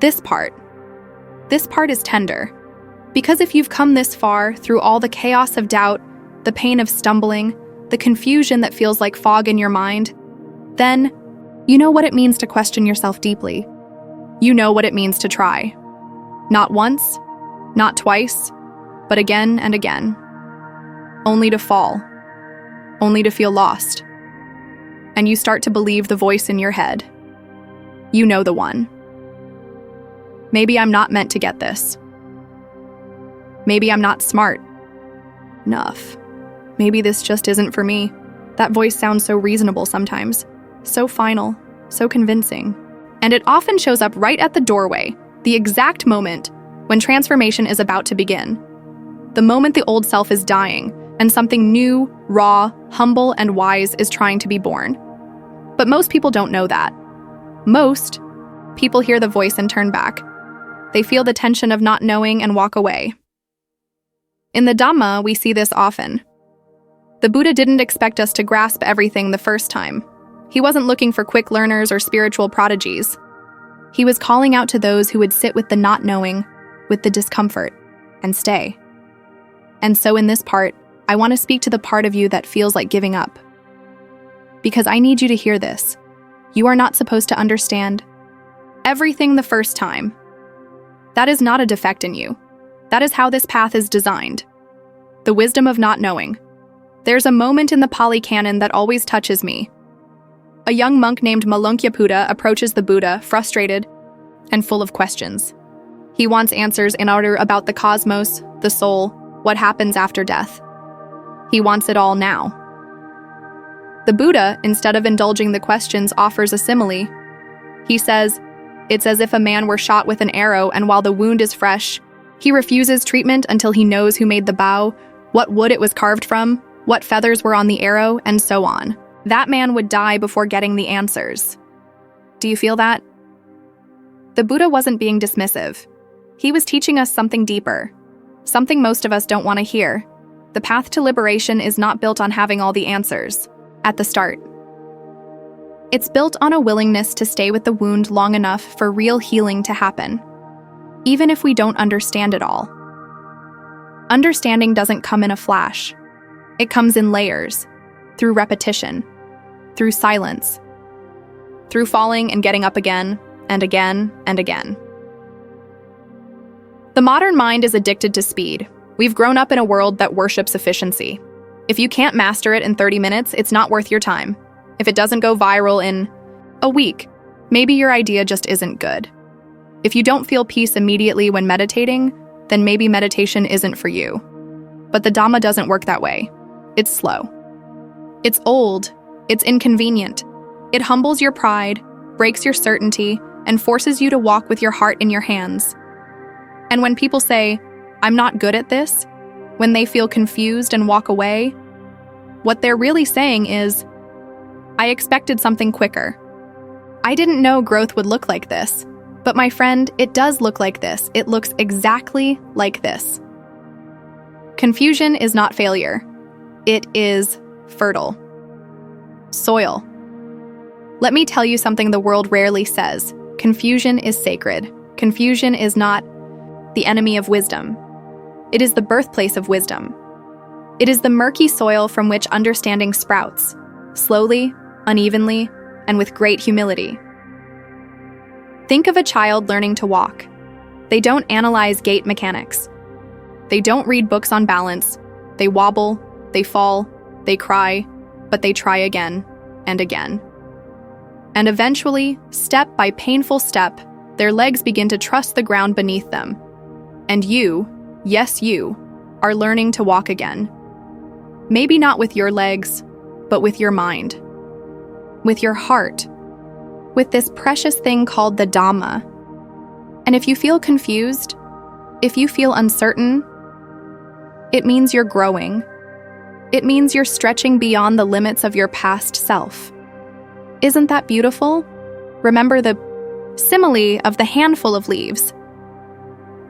This part is tender. Because if you've come this far through all the chaos of doubt, the pain of stumbling, the confusion that feels like fog in your mind, then you know what it means to question yourself deeply. You know what it means to try. Not once, not twice, but again and again. Only to fall. Only to feel lost. And you start to believe the voice in your head. You know the one. Maybe I'm not meant to get this. Maybe I'm not smart enough. Maybe this just isn't for me. That voice sounds so reasonable sometimes, so final, so convincing. And it often shows up right at the doorway, the exact moment when transformation is about to begin. The moment the old self is dying, and something new, raw, humble, and wise is trying to be born. But most people don't know that. Most people hear the voice and turn back. They feel the tension of not knowing and walk away. In the Dhamma, we see this often. The Buddha didn't expect us to grasp everything the first time. He wasn't looking for quick learners or spiritual prodigies. He was calling out to those who would sit with the not knowing, with the discomfort, and stay. And so in this part, I want to speak to the part of you that feels like giving up. Because I need you to hear this. You are not supposed to understand everything the first time. That is not a defect in you. That is how this path is designed. The wisdom of not knowing. There's a moment in the Pali Canon that always touches me. A young monk named Malunkyaputta approaches the Buddha, frustrated and full of questions. He wants answers in order about the cosmos, the soul, what happens after death. He wants it all now. The Buddha, instead of indulging the questions, offers a simile. He says, it's as if a man were shot with an arrow, and while the wound is fresh, he refuses treatment until he knows who made the bow, what wood it was carved from, what feathers were on the arrow, and so on. That man would die before getting the answers. Do you feel that? The Buddha wasn't being dismissive. He was teaching us something deeper, something most of us don't want to hear. The path to liberation is not built on having all the answers at the start. It's built on a willingness to stay with the wound long enough for real healing to happen, even if we don't understand it all. Understanding doesn't come in a flash. It comes in layers, through repetition, through silence, through falling and getting up again, and again, and again. The modern mind is addicted to speed. We've grown up in a world that worships efficiency. If you can't master it in 30 minutes, it's not worth your time. If it doesn't go viral in a week, maybe your idea just isn't good. If you don't feel peace immediately when meditating, then maybe meditation isn't for you. But the Dhamma doesn't work that way. It's slow. It's old. It's inconvenient. It humbles your pride, breaks your certainty, and forces you to walk with your heart in your hands. And when people say, "I'm not good at this," when they feel confused and walk away, what they're really saying is, "I expected something quicker. I didn't know growth would look like this. But my friend, it does look like this. It looks exactly like this." Confusion is not failure. It is fertile soil. Let me tell you something the world rarely says. Confusion is sacred. Confusion is not the enemy of wisdom. It is the birthplace of wisdom. It is the murky soil from which understanding sprouts, slowly, unevenly, and with great humility. Think of a child learning to walk. They don't analyze gait mechanics. They don't read books on balance. They wobble, they fall, they cry, but they try again and again. And eventually, step by painful step, their legs begin to trust the ground beneath them. And you, yes you, are learning to walk again. Maybe not with your legs, but with your mind. With your heart. With this precious thing called the Dhamma. And if you feel confused, if you feel uncertain, it means you're growing. It means you're stretching beyond the limits of your past self. Isn't that beautiful? Remember the simile of the handful of leaves.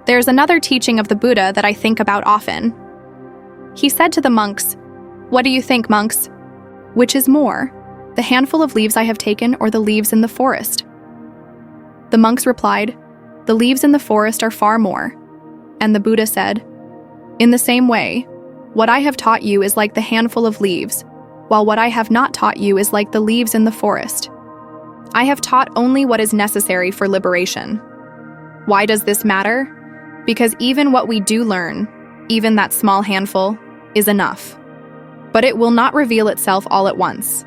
There's another teaching of the Buddha that I think about often. He said to the monks, "What do you think, monks? Which is more, the handful of leaves I have taken or the leaves in the forest?" The monks replied, "The leaves in the forest are far more." And the Buddha said, "In the same way, what I have taught you is like the handful of leaves, while what I have not taught you is like the leaves in the forest. I have taught only what is necessary for liberation." Why does this matter? Because even what we do learn, even that small handful, is enough. But it will not reveal itself all at once.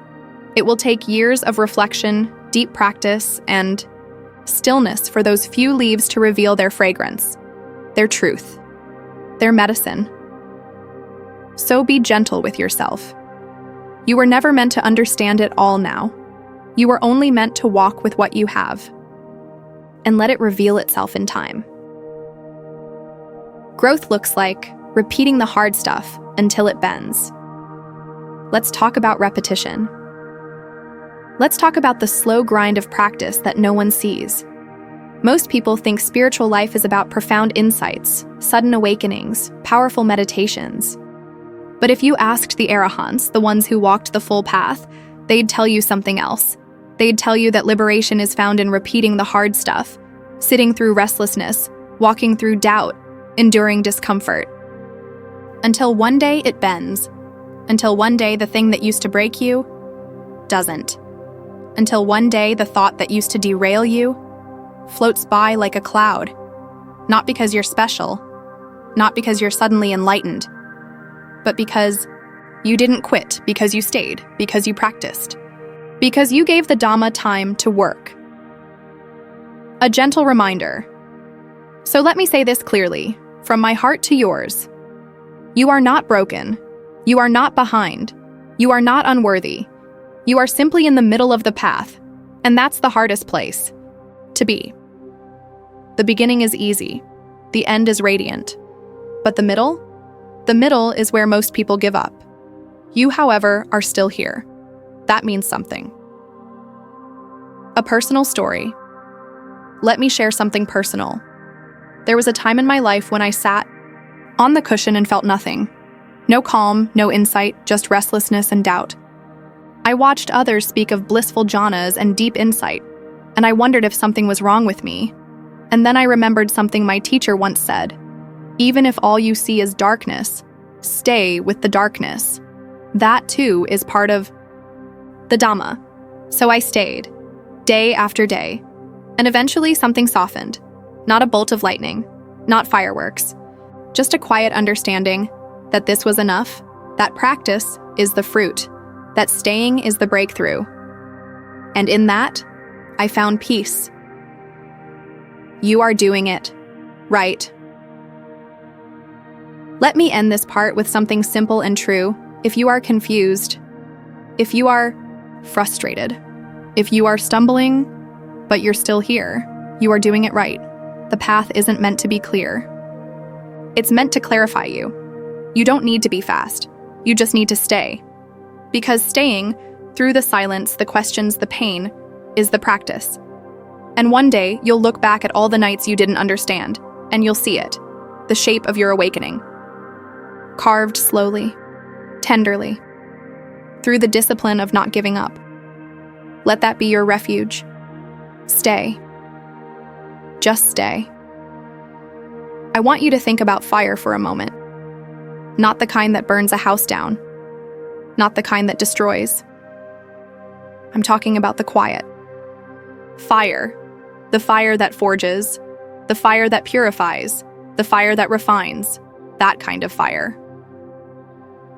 It will take years of reflection, deep practice, and stillness for those few leaves to reveal their fragrance, their truth, their medicine. So be gentle with yourself. You were never meant to understand it all now. You were only meant to walk with what you have, and let it reveal itself in time. Growth looks like repeating the hard stuff until it bends. Let's talk about repetition. Let's talk about the slow grind of practice that no one sees. Most people think spiritual life is about profound insights, sudden awakenings, powerful meditations. But if you asked the arahants, the ones who walked the full path, they'd tell you something else. They'd tell you that liberation is found in repeating the hard stuff, sitting through restlessness, walking through doubt, enduring discomfort. Until one day it bends. Until one day the thing that used to break you doesn't. Until one day the thought that used to derail you floats by like a cloud. Not because you're special, not because you're suddenly enlightened, but because you didn't quit, because you stayed, because you practiced, because you gave the Dhamma time to work. A gentle reminder. So let me say this clearly, from my heart to yours. You are not broken. You are not behind. You are not unworthy. You are simply in the middle of the path, and that's the hardest place to be. The beginning is easy. The end is radiant. But the middle? The middle is where most people give up. You, however, are still here. That means something. A personal story. Let me share something personal. There was a time in my life when I sat on the cushion and felt nothing. No calm, no insight, just restlessness and doubt. I watched others speak of blissful jhanas and deep insight, and I wondered if something was wrong with me. And then I remembered something my teacher once said. Even if all you see is darkness, stay with the darkness. That too is part of the Dhamma. So I stayed, day after day, and eventually something softened. Not a bolt of lightning, not fireworks, just a quiet understanding that this was enough, that practice is the fruit, that staying is the breakthrough. And in that, I found peace. You are doing it right. Let me end this part with something simple and true. If you are confused, if you are frustrated, if you are stumbling, but you're still here, you are doing it right. The path isn't meant to be clear. It's meant to clarify you. You don't need to be fast. You just need to stay. Because staying, through the silence, the questions, the pain, is the practice. And one day, you'll look back at all the nights you didn't understand, and you'll see it, the shape of your awakening. Carved slowly, tenderly, through the discipline of not giving up. Let that be your refuge. Stay. Just stay. I want you to think about fire for a moment. Not the kind that burns a house down. Not the kind that destroys. I'm talking about the quiet. Fire. The fire that forges. The fire that purifies. The fire that refines. That kind of fire.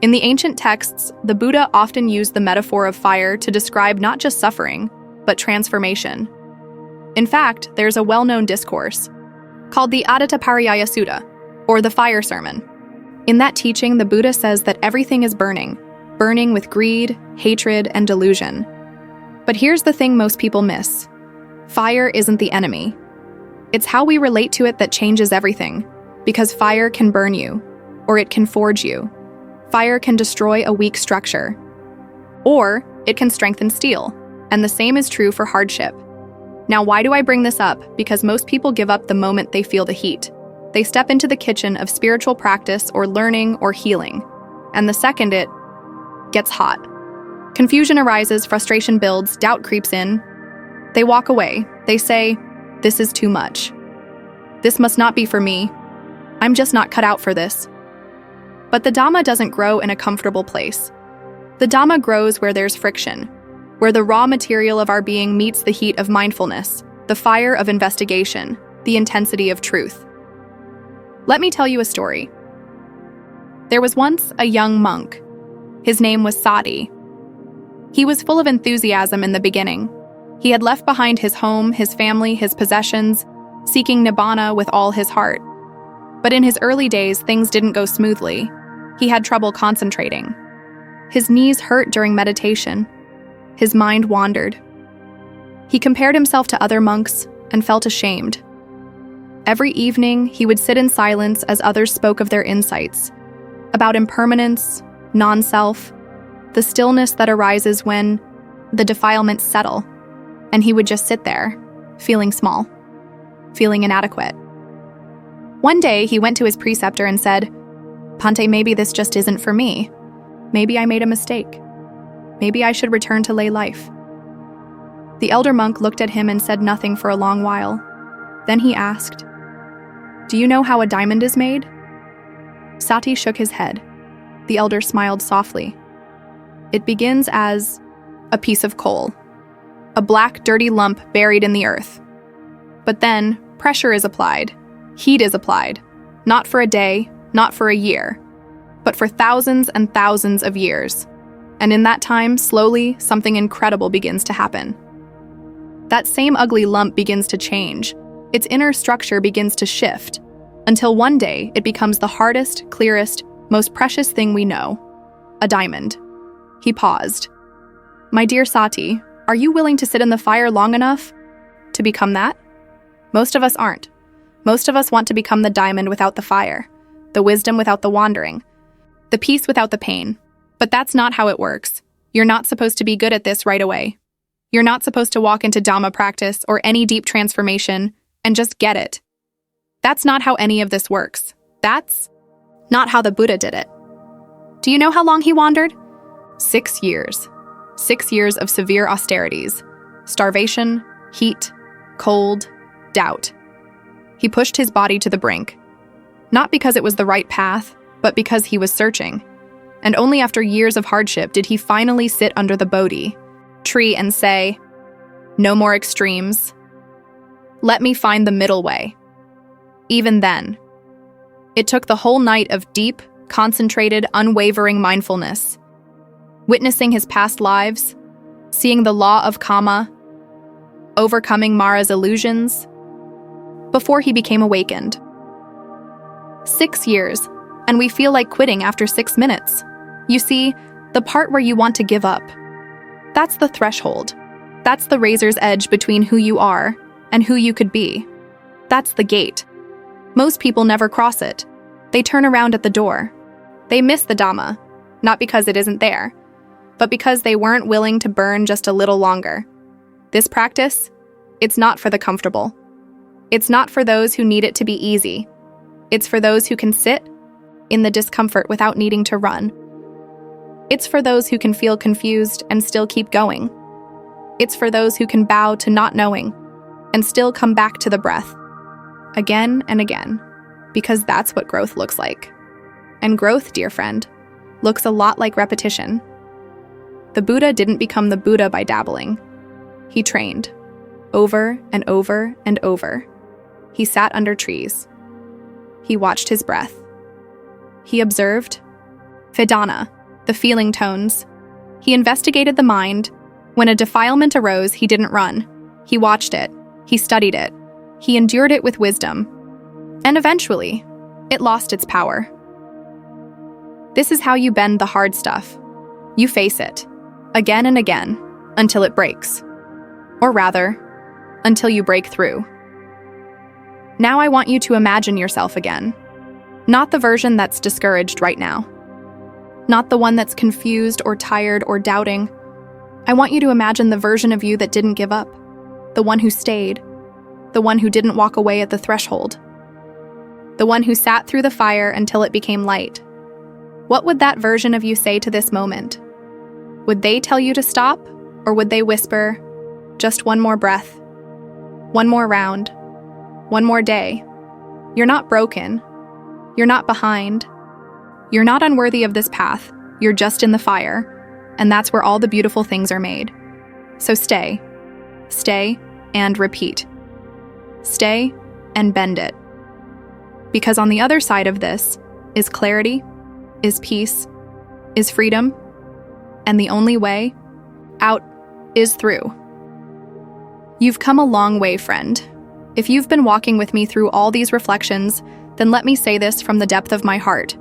In the ancient texts, the Buddha often used the metaphor of fire to describe not just suffering, but transformation. In fact, there's a well-known discourse called the Adattapariyaya Sutta, or the Fire Sermon. In that teaching, the Buddha says that everything is burning with greed, hatred, and delusion. But here's the thing most people miss. Fire isn't the enemy. It's how we relate to it that changes everything, because fire can burn you, or it can forge you. Fire can destroy a weak structure, or it can strengthen steel, and the same is true for hardship. Now, why do I bring this up? Because most people give up the moment they feel the heat. They step into the kitchen of spiritual practice or learning or healing, and the second it gets hot, confusion arises, frustration builds, doubt creeps in. They walk away. They say, "This is too much. This must not be for me. I'm just not cut out for this." But the Dhamma doesn't grow in a comfortable place. The Dhamma grows where there's friction, where the raw material of our being meets the heat of mindfulness, the fire of investigation, the intensity of truth. Let me tell you a story. There was once a young monk. His name was Sati. He was full of enthusiasm in the beginning. He had left behind his home, his family, his possessions, seeking nibbana with all his heart. But in his early days, things didn't go smoothly. He had trouble concentrating. His knees hurt during meditation. His mind wandered. He compared himself to other monks and felt ashamed. Every evening, he would sit in silence as others spoke of their insights, about impermanence, non-self, the stillness that arises when the defilements settle, and he would just sit there, feeling small, feeling inadequate. One day, he went to his preceptor and said, "Pante, maybe this just isn't for me. Maybe I made a mistake. Maybe I should return to lay life." The elder monk looked at him and said nothing for a long while. Then he asked, "Do you know how a diamond is made?" Sati shook his head. The elder smiled softly. "It begins as a piece of coal, a black, dirty lump buried in the earth. But then pressure is applied, heat is applied, not for a day, not for a year, but for thousands and thousands of years. And in that time, slowly, something incredible begins to happen. That same ugly lump begins to change. Its inner structure begins to shift, until one day it becomes the hardest, clearest, most precious thing we know, a diamond." He paused. "My dear Sati, are you willing to sit in the fire long enough to become that? Most of us aren't. Most of us want to become the diamond without the fire, the wisdom without the wandering, the peace without the pain. But that's not how it works. You're not supposed to be good at this right away. You're not supposed to walk into Dhamma practice or any deep transformation and just get it. That's not how any of this works. That's not how the Buddha did it. Do you know how long he wandered? 6 years. 6 years of severe austerities, starvation, heat, cold, doubt. He pushed his body to the brink, not because it was the right path, but because he was searching. And only after years of hardship did he finally sit under the Bodhi tree and say, "No more extremes. Let me find the middle way." Even then, it took the whole night of deep, concentrated, unwavering mindfulness, witnessing his past lives, seeing the law of karma, overcoming Mara's illusions, before he became awakened. 6 years, and we feel like quitting after 6 minutes. You see, the part where you want to give up. That's the threshold. That's the razor's edge between who you are and who you could be. That's the gate. Most people never cross it. They turn around at the door. They miss the Dhamma, not because it isn't there, but because they weren't willing to burn just a little longer. This practice, it's not for the comfortable. It's not for those who need it to be easy. It's for those who can sit in the discomfort without needing to run. It's for those who can feel confused and still keep going. It's for those who can bow to not knowing and still come back to the breath, again and again, because that's what growth looks like. And growth, dear friend, looks a lot like repetition. The Buddha didn't become the Buddha by dabbling. He trained, over and over and over. He sat under trees. He watched his breath. He observed Vedana, the feeling tones. He investigated the mind. When a defilement arose, he didn't run. He watched it. He studied it. He endured it with wisdom. And eventually, it lost its power. This is how you bend the hard stuff. You face it, again and again, until it breaks. Or rather, until you break through. Now I want you to imagine yourself again. Not the version that's discouraged right now. Not the one that's confused or tired or doubting. I want you to imagine the version of you that didn't give up. The one who stayed. The one who didn't walk away at the threshold. The one who sat through the fire until it became light. What would that version of you say to this moment? Would they tell you to stop, or would they whisper, just one more breath, one more round, one more day? You're not broken. You're not behind. You're not unworthy of this path. You're just in the fire, and that's where all the beautiful things are made. So stay, and repeat. Stay and bend it. Because on the other side of this is clarity, is peace, is freedom, and the only way out is through. You've come a long way, friend. If you've been walking with me through all these reflections, then let me say this from the depth of my heart.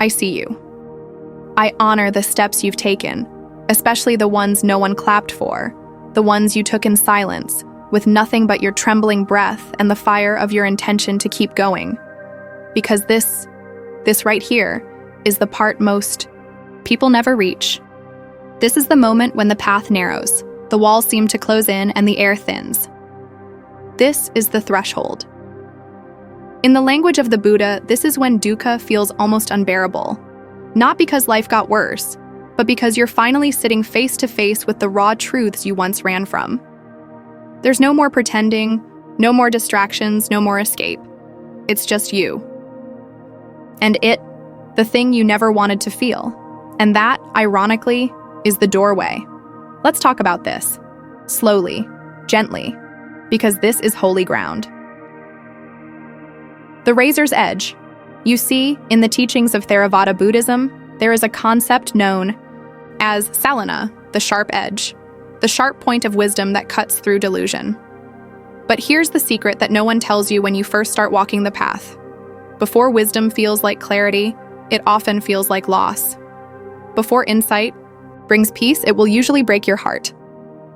I see you. I honor the steps you've taken, especially the ones no one clapped for, the ones you took in silence, with nothing but your trembling breath and the fire of your intention to keep going. Because this right here, is the part most people never reach. This is the moment when the path narrows, the walls seem to close in, and the air thins. This is the threshold. In the language of the Buddha, this is when dukkha feels almost unbearable. Not because life got worse, but because you're finally sitting face to face with the raw truths you once ran from. There's no more pretending, no more distractions, no more escape. It's just you. And the thing you never wanted to feel. And that, ironically, is the doorway. Let's talk about this. Slowly, gently, because this is holy ground. The razor's edge. You see, in the teachings of Theravāda Buddhism, there is a concept known as salana, the sharp edge, the sharp point of wisdom that cuts through delusion. But here's the secret that no one tells you when you first start walking the path. Before wisdom feels like clarity, it often feels like loss. Before insight brings peace, it will usually break your heart.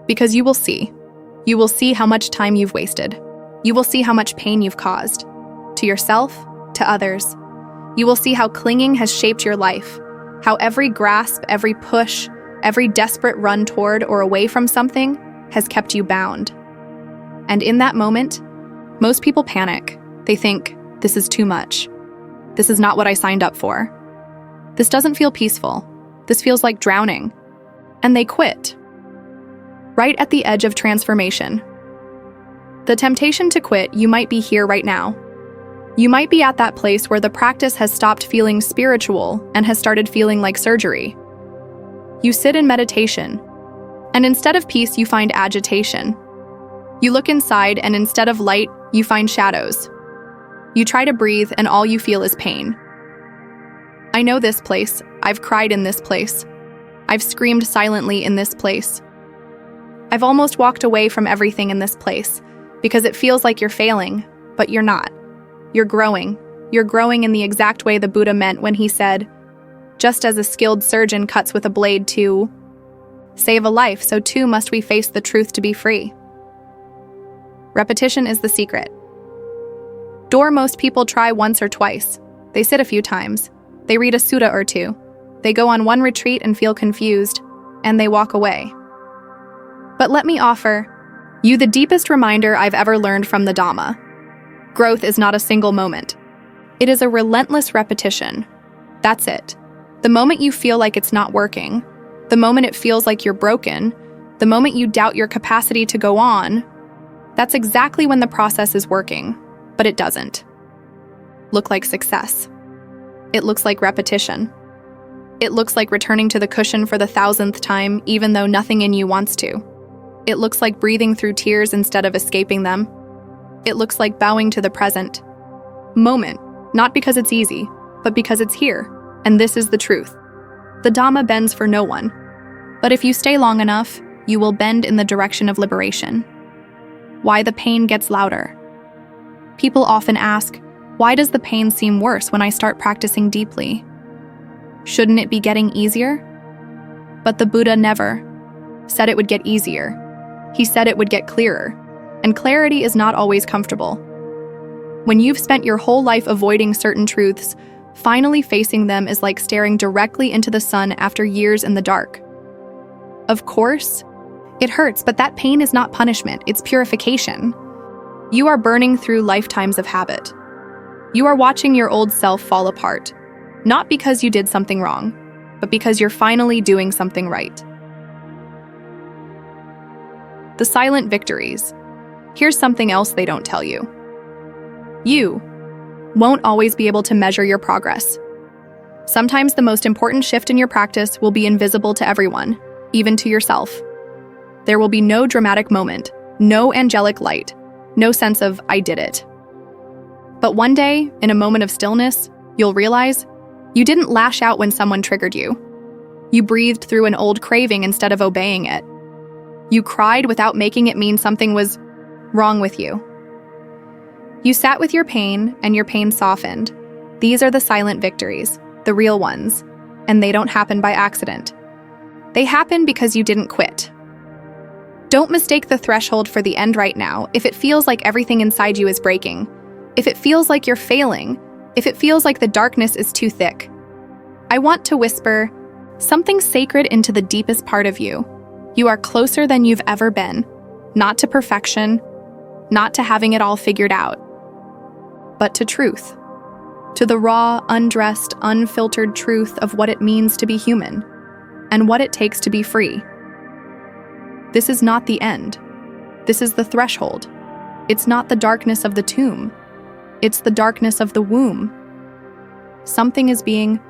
Because you will see. You will see how much time you've wasted. You will see how much pain you've caused. To yourself, to others. You will see how clinging has shaped your life. How every grasp, every push, every desperate run toward or away from something has kept you bound. And in that moment, most people panic. They think, this is too much. This is not what I signed up for. This doesn't feel peaceful. This feels like drowning. And they quit. Right at the edge of transformation. The temptation to quit, you might be here right now. You might be at that place where the practice has stopped feeling spiritual and has started feeling like surgery. You sit in meditation, and instead of peace, you find agitation. You look inside, and instead of light, you find shadows. You try to breathe, and all you feel is pain. I know this place. I've cried in this place. I've screamed silently in this place. I've almost walked away from everything in this place because it feels like you're failing, but you're not. You're growing. You're growing in the exact way the Buddha meant when he said, "Just as a skilled surgeon cuts with a blade to save a life, so too must we face the truth to be free." Repetition is the secret. Most people try once or twice. They sit a few times. They read a sutta or two. They go on one retreat and feel confused, and they walk away. But let me offer you the deepest reminder I've ever learned from the Dhamma. Growth is not a single moment. It is a relentless repetition. That's it. The moment you feel like it's not working, the moment it feels like you're broken, the moment you doubt your capacity to go on, that's exactly when the process is working, but it doesn't look like success. It looks like repetition. It looks like returning to the cushion for the 1,000th time, even though nothing in you wants to. It looks like breathing through tears instead of escaping them. It looks like bowing to the present moment, not because it's easy, but because it's here, and this is the truth. The Dhamma bends for no one, but if you stay long enough, you will bend in the direction of liberation. Why the pain gets louder. People often ask, why does the pain seem worse when I start practicing deeply? Shouldn't it be getting easier? But the Buddha never said it would get easier. He said it would get clearer, and clarity is not always comfortable. When you've spent your whole life avoiding certain truths, finally facing them is like staring directly into the sun after years in the dark. Of course, it hurts, but that pain is not punishment, it's purification. You are burning through lifetimes of habit. You are watching your old self fall apart, not because you did something wrong, but because you're finally doing something right. The silent victories. Here's something else they don't tell you. You won't always be able to measure your progress. Sometimes the most important shift in your practice will be invisible to everyone, even to yourself. There will be no dramatic moment, no angelic light, no sense of, I did it. But one day, in a moment of stillness, you'll realize you didn't lash out when someone triggered you. You breathed through an old craving instead of obeying it. You cried without making it mean something was wrong with you. You sat with your pain, and your pain softened. These are the silent victories, the real ones, and they don't happen by accident. They happen because you didn't quit. Don't mistake the threshold for the end right now if it feels like everything inside you is breaking, if it feels like you're failing, if it feels like the darkness is too thick. I want to whisper something sacred into the deepest part of you. You are closer than you've ever been, not to perfection, not to having it all figured out, but to truth, to the raw, undressed, unfiltered truth of what it means to be human and what it takes to be free. This is not the end. This is the threshold. It's not the darkness of the tomb. It's the darkness of the womb. Something is being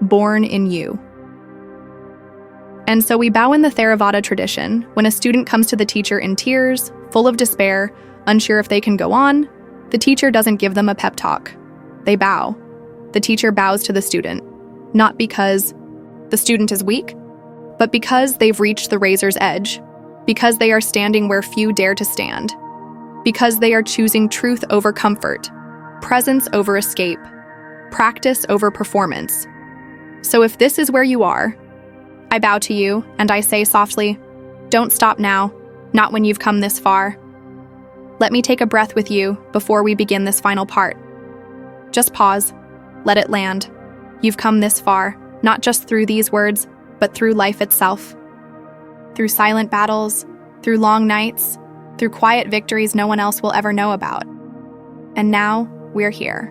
born in you. And so we bow in the Theravāda tradition when a student comes to the teacher in tears, full of despair, unsure if they can go on. The teacher doesn't give them a pep talk. They bow. The teacher bows to the student, not because the student is weak, but because they've reached the razor's edge, because they are standing where few dare to stand, because they are choosing truth over comfort, presence over escape, practice over performance. So if this is where you are, I bow to you and I say softly, don't stop now, not when you've come this far. Let me take a breath with you before we begin this final part. Just pause, let it land. You've come this far, not just through these words, but through life itself. Through silent battles, through long nights, through quiet victories no one else will ever know about. And now, we're here.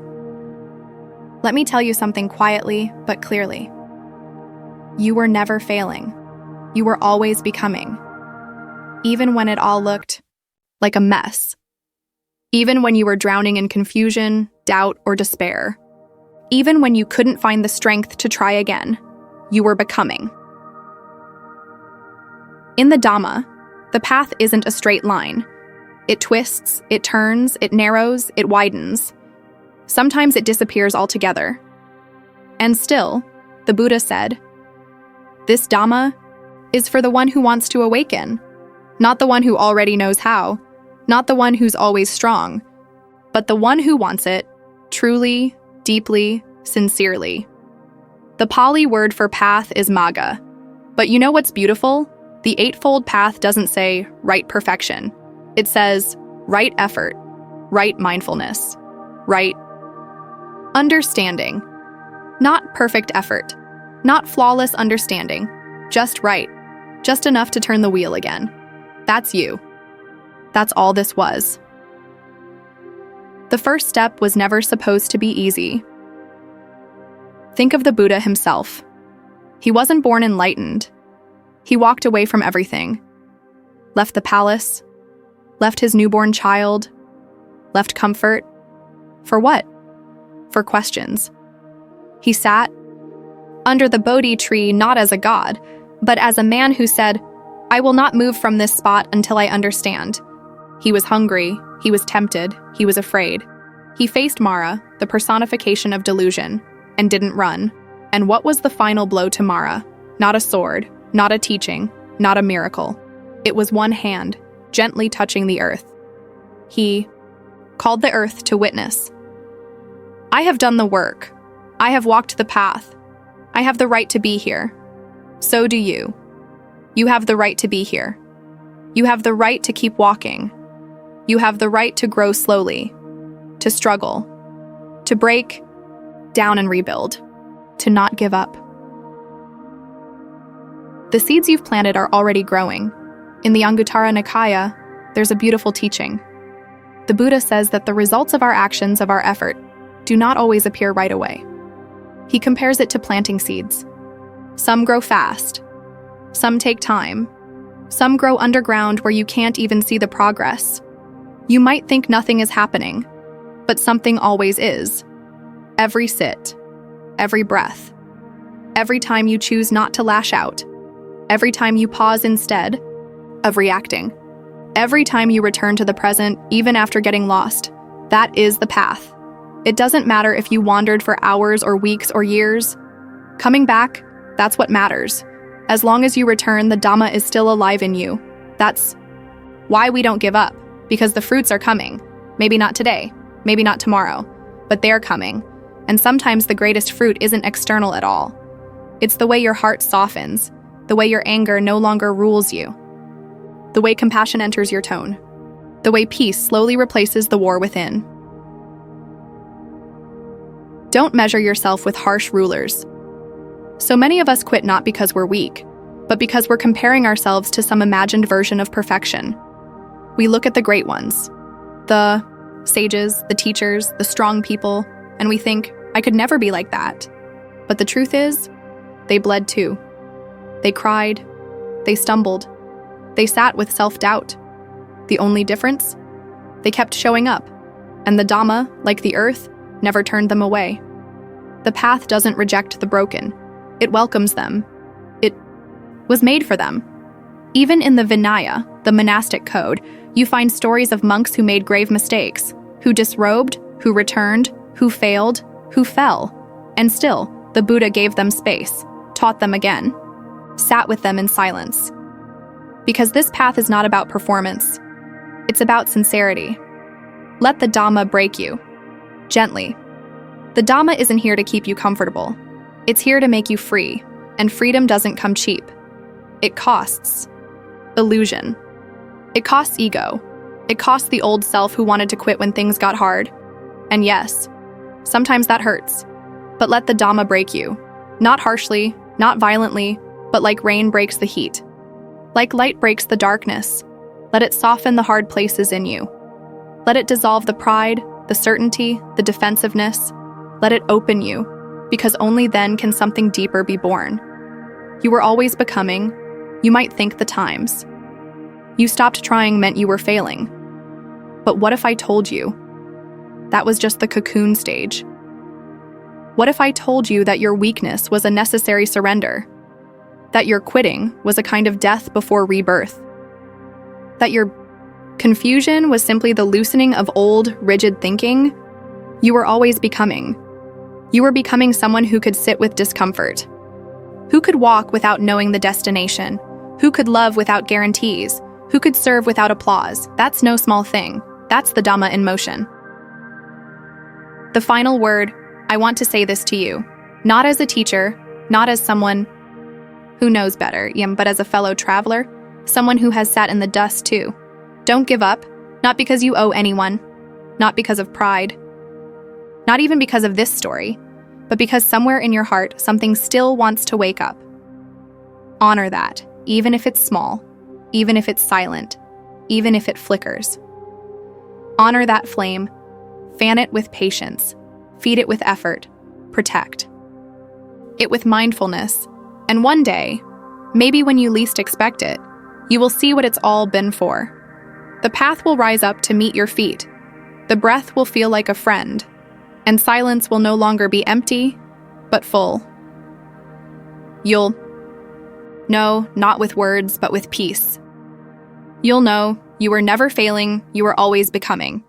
Let me tell you something quietly but clearly. You were never failing. You were always becoming. Even when it all looked like a mess. Even when you were drowning in confusion, doubt, or despair. Even when you couldn't find the strength to try again, you were becoming. In the Dhamma, the path isn't a straight line. It twists, it turns, it narrows, it widens. Sometimes it disappears altogether. And still, the Buddha said, this Dhamma is for the one who wants to awaken, not the one who already knows how, not the one who's always strong, but the one who wants it truly, deeply, sincerely. The Pali word for path is magga. But you know what's beautiful? The Eightfold Path doesn't say right perfection. It says right effort, right mindfulness, right understanding. Not perfect effort, not flawless understanding, just right, just enough to turn the wheel again. That's you. That's all this was. The first step was never supposed to be easy. Think of the Buddha himself. He wasn't born enlightened. He walked away from everything. Left the palace, left his newborn child, left comfort. For what? For questions. He sat under the Bodhi tree not as a god, but as a man who said, "I will not move from this spot until I understand." He was hungry, he was tempted, he was afraid. He faced Mara, the personification of delusion, and didn't run. And what was the final blow to Mara? Not a sword, not a teaching, not a miracle. It was one hand, gently touching the earth. He called the earth to witness. I have done the work. I have walked the path. I have the right to be here. So do you. You have the right to be here. You have the right to keep walking. You have the right to grow slowly, to struggle, to break down and rebuild, to not give up. The seeds you've planted are already growing. In the Anguttara Nikaya, there's a beautiful teaching. The Buddha says that the results of our actions, of our effort, do not always appear right away. He compares it to planting seeds. Some grow fast. Some take time. Some grow underground where you can't even see the progress. You might think nothing is happening, but something always is. Every sit, every breath, every time you choose not to lash out, every time you pause instead of reacting, every time you return to the present, even after getting lost, that is the path. It doesn't matter if you wandered for hours or weeks or years. Coming back, that's what matters. As long as you return, the Dhamma is still alive in you. That's why we don't give up, because the fruits are coming. Maybe not today, maybe not tomorrow, but they're coming. And sometimes the greatest fruit isn't external at all. It's the way your heart softens, the way your anger no longer rules you, the way compassion enters your tone, the way peace slowly replaces the war within. Don't measure yourself with harsh rulers. So many of us quit not because we're weak, but because we're comparing ourselves to some imagined version of perfection. We look at the great ones, the sages, the teachers, the strong people, and we think, I could never be like that. But the truth is, they bled too. They cried, they stumbled, they sat with self-doubt. The only difference? They kept showing up, and the Dhamma, like the earth, never turned them away. The path doesn't reject the broken. It welcomes them. It was made for them. Even in the Vinaya, the monastic code, you find stories of monks who made grave mistakes, who disrobed, who returned, who failed, who fell. And still, the Buddha gave them space, taught them again, sat with them in silence. Because this path is not about performance. It's about sincerity. Let the Dhamma break you. Gently. The Dhamma isn't here to keep you comfortable. It's here to make you free, and freedom doesn't come cheap. It costs illusion. It costs ego. It costs the old self who wanted to quit when things got hard. And yes, sometimes that hurts. But let the Dhamma break you. Not harshly, not violently, but like rain breaks the heat. Like light breaks the darkness. Let it soften the hard places in you. Let it dissolve the pride, the certainty, the defensiveness. Let it open you, because only then can something deeper be born. You were always becoming. You might think the times. You stopped trying meant you were failing. But what if I told you that was just the cocoon stage? What if I told you that your weakness was a necessary surrender? That your quitting was a kind of death before rebirth? That your confusion was simply the loosening of old, rigid thinking? You were always becoming. You were becoming someone who could sit with discomfort, who could walk without knowing the destination, who could love without guarantees, who could serve without applause. That's no small thing. That's the Dhamma in motion. The final word, I want to say this to you, not as a teacher, not as someone who knows better, but as a fellow traveler, someone who has sat in the dust too. Don't give up, not because you owe anyone, not because of pride, not even because of this story, but because somewhere in your heart, something still wants to wake up. Honor that, even if it's small, even if it's silent, even if it flickers. Honor that flame, fan it with patience, feed it with effort, protect it with mindfulness, and one day, maybe when you least expect it, you will see what it's all been for. The path will rise up to meet your feet, the breath will feel like a friend, and silence will no longer be empty, but full. You'll know, not with words, but with peace. You'll know you were never failing, you were always becoming.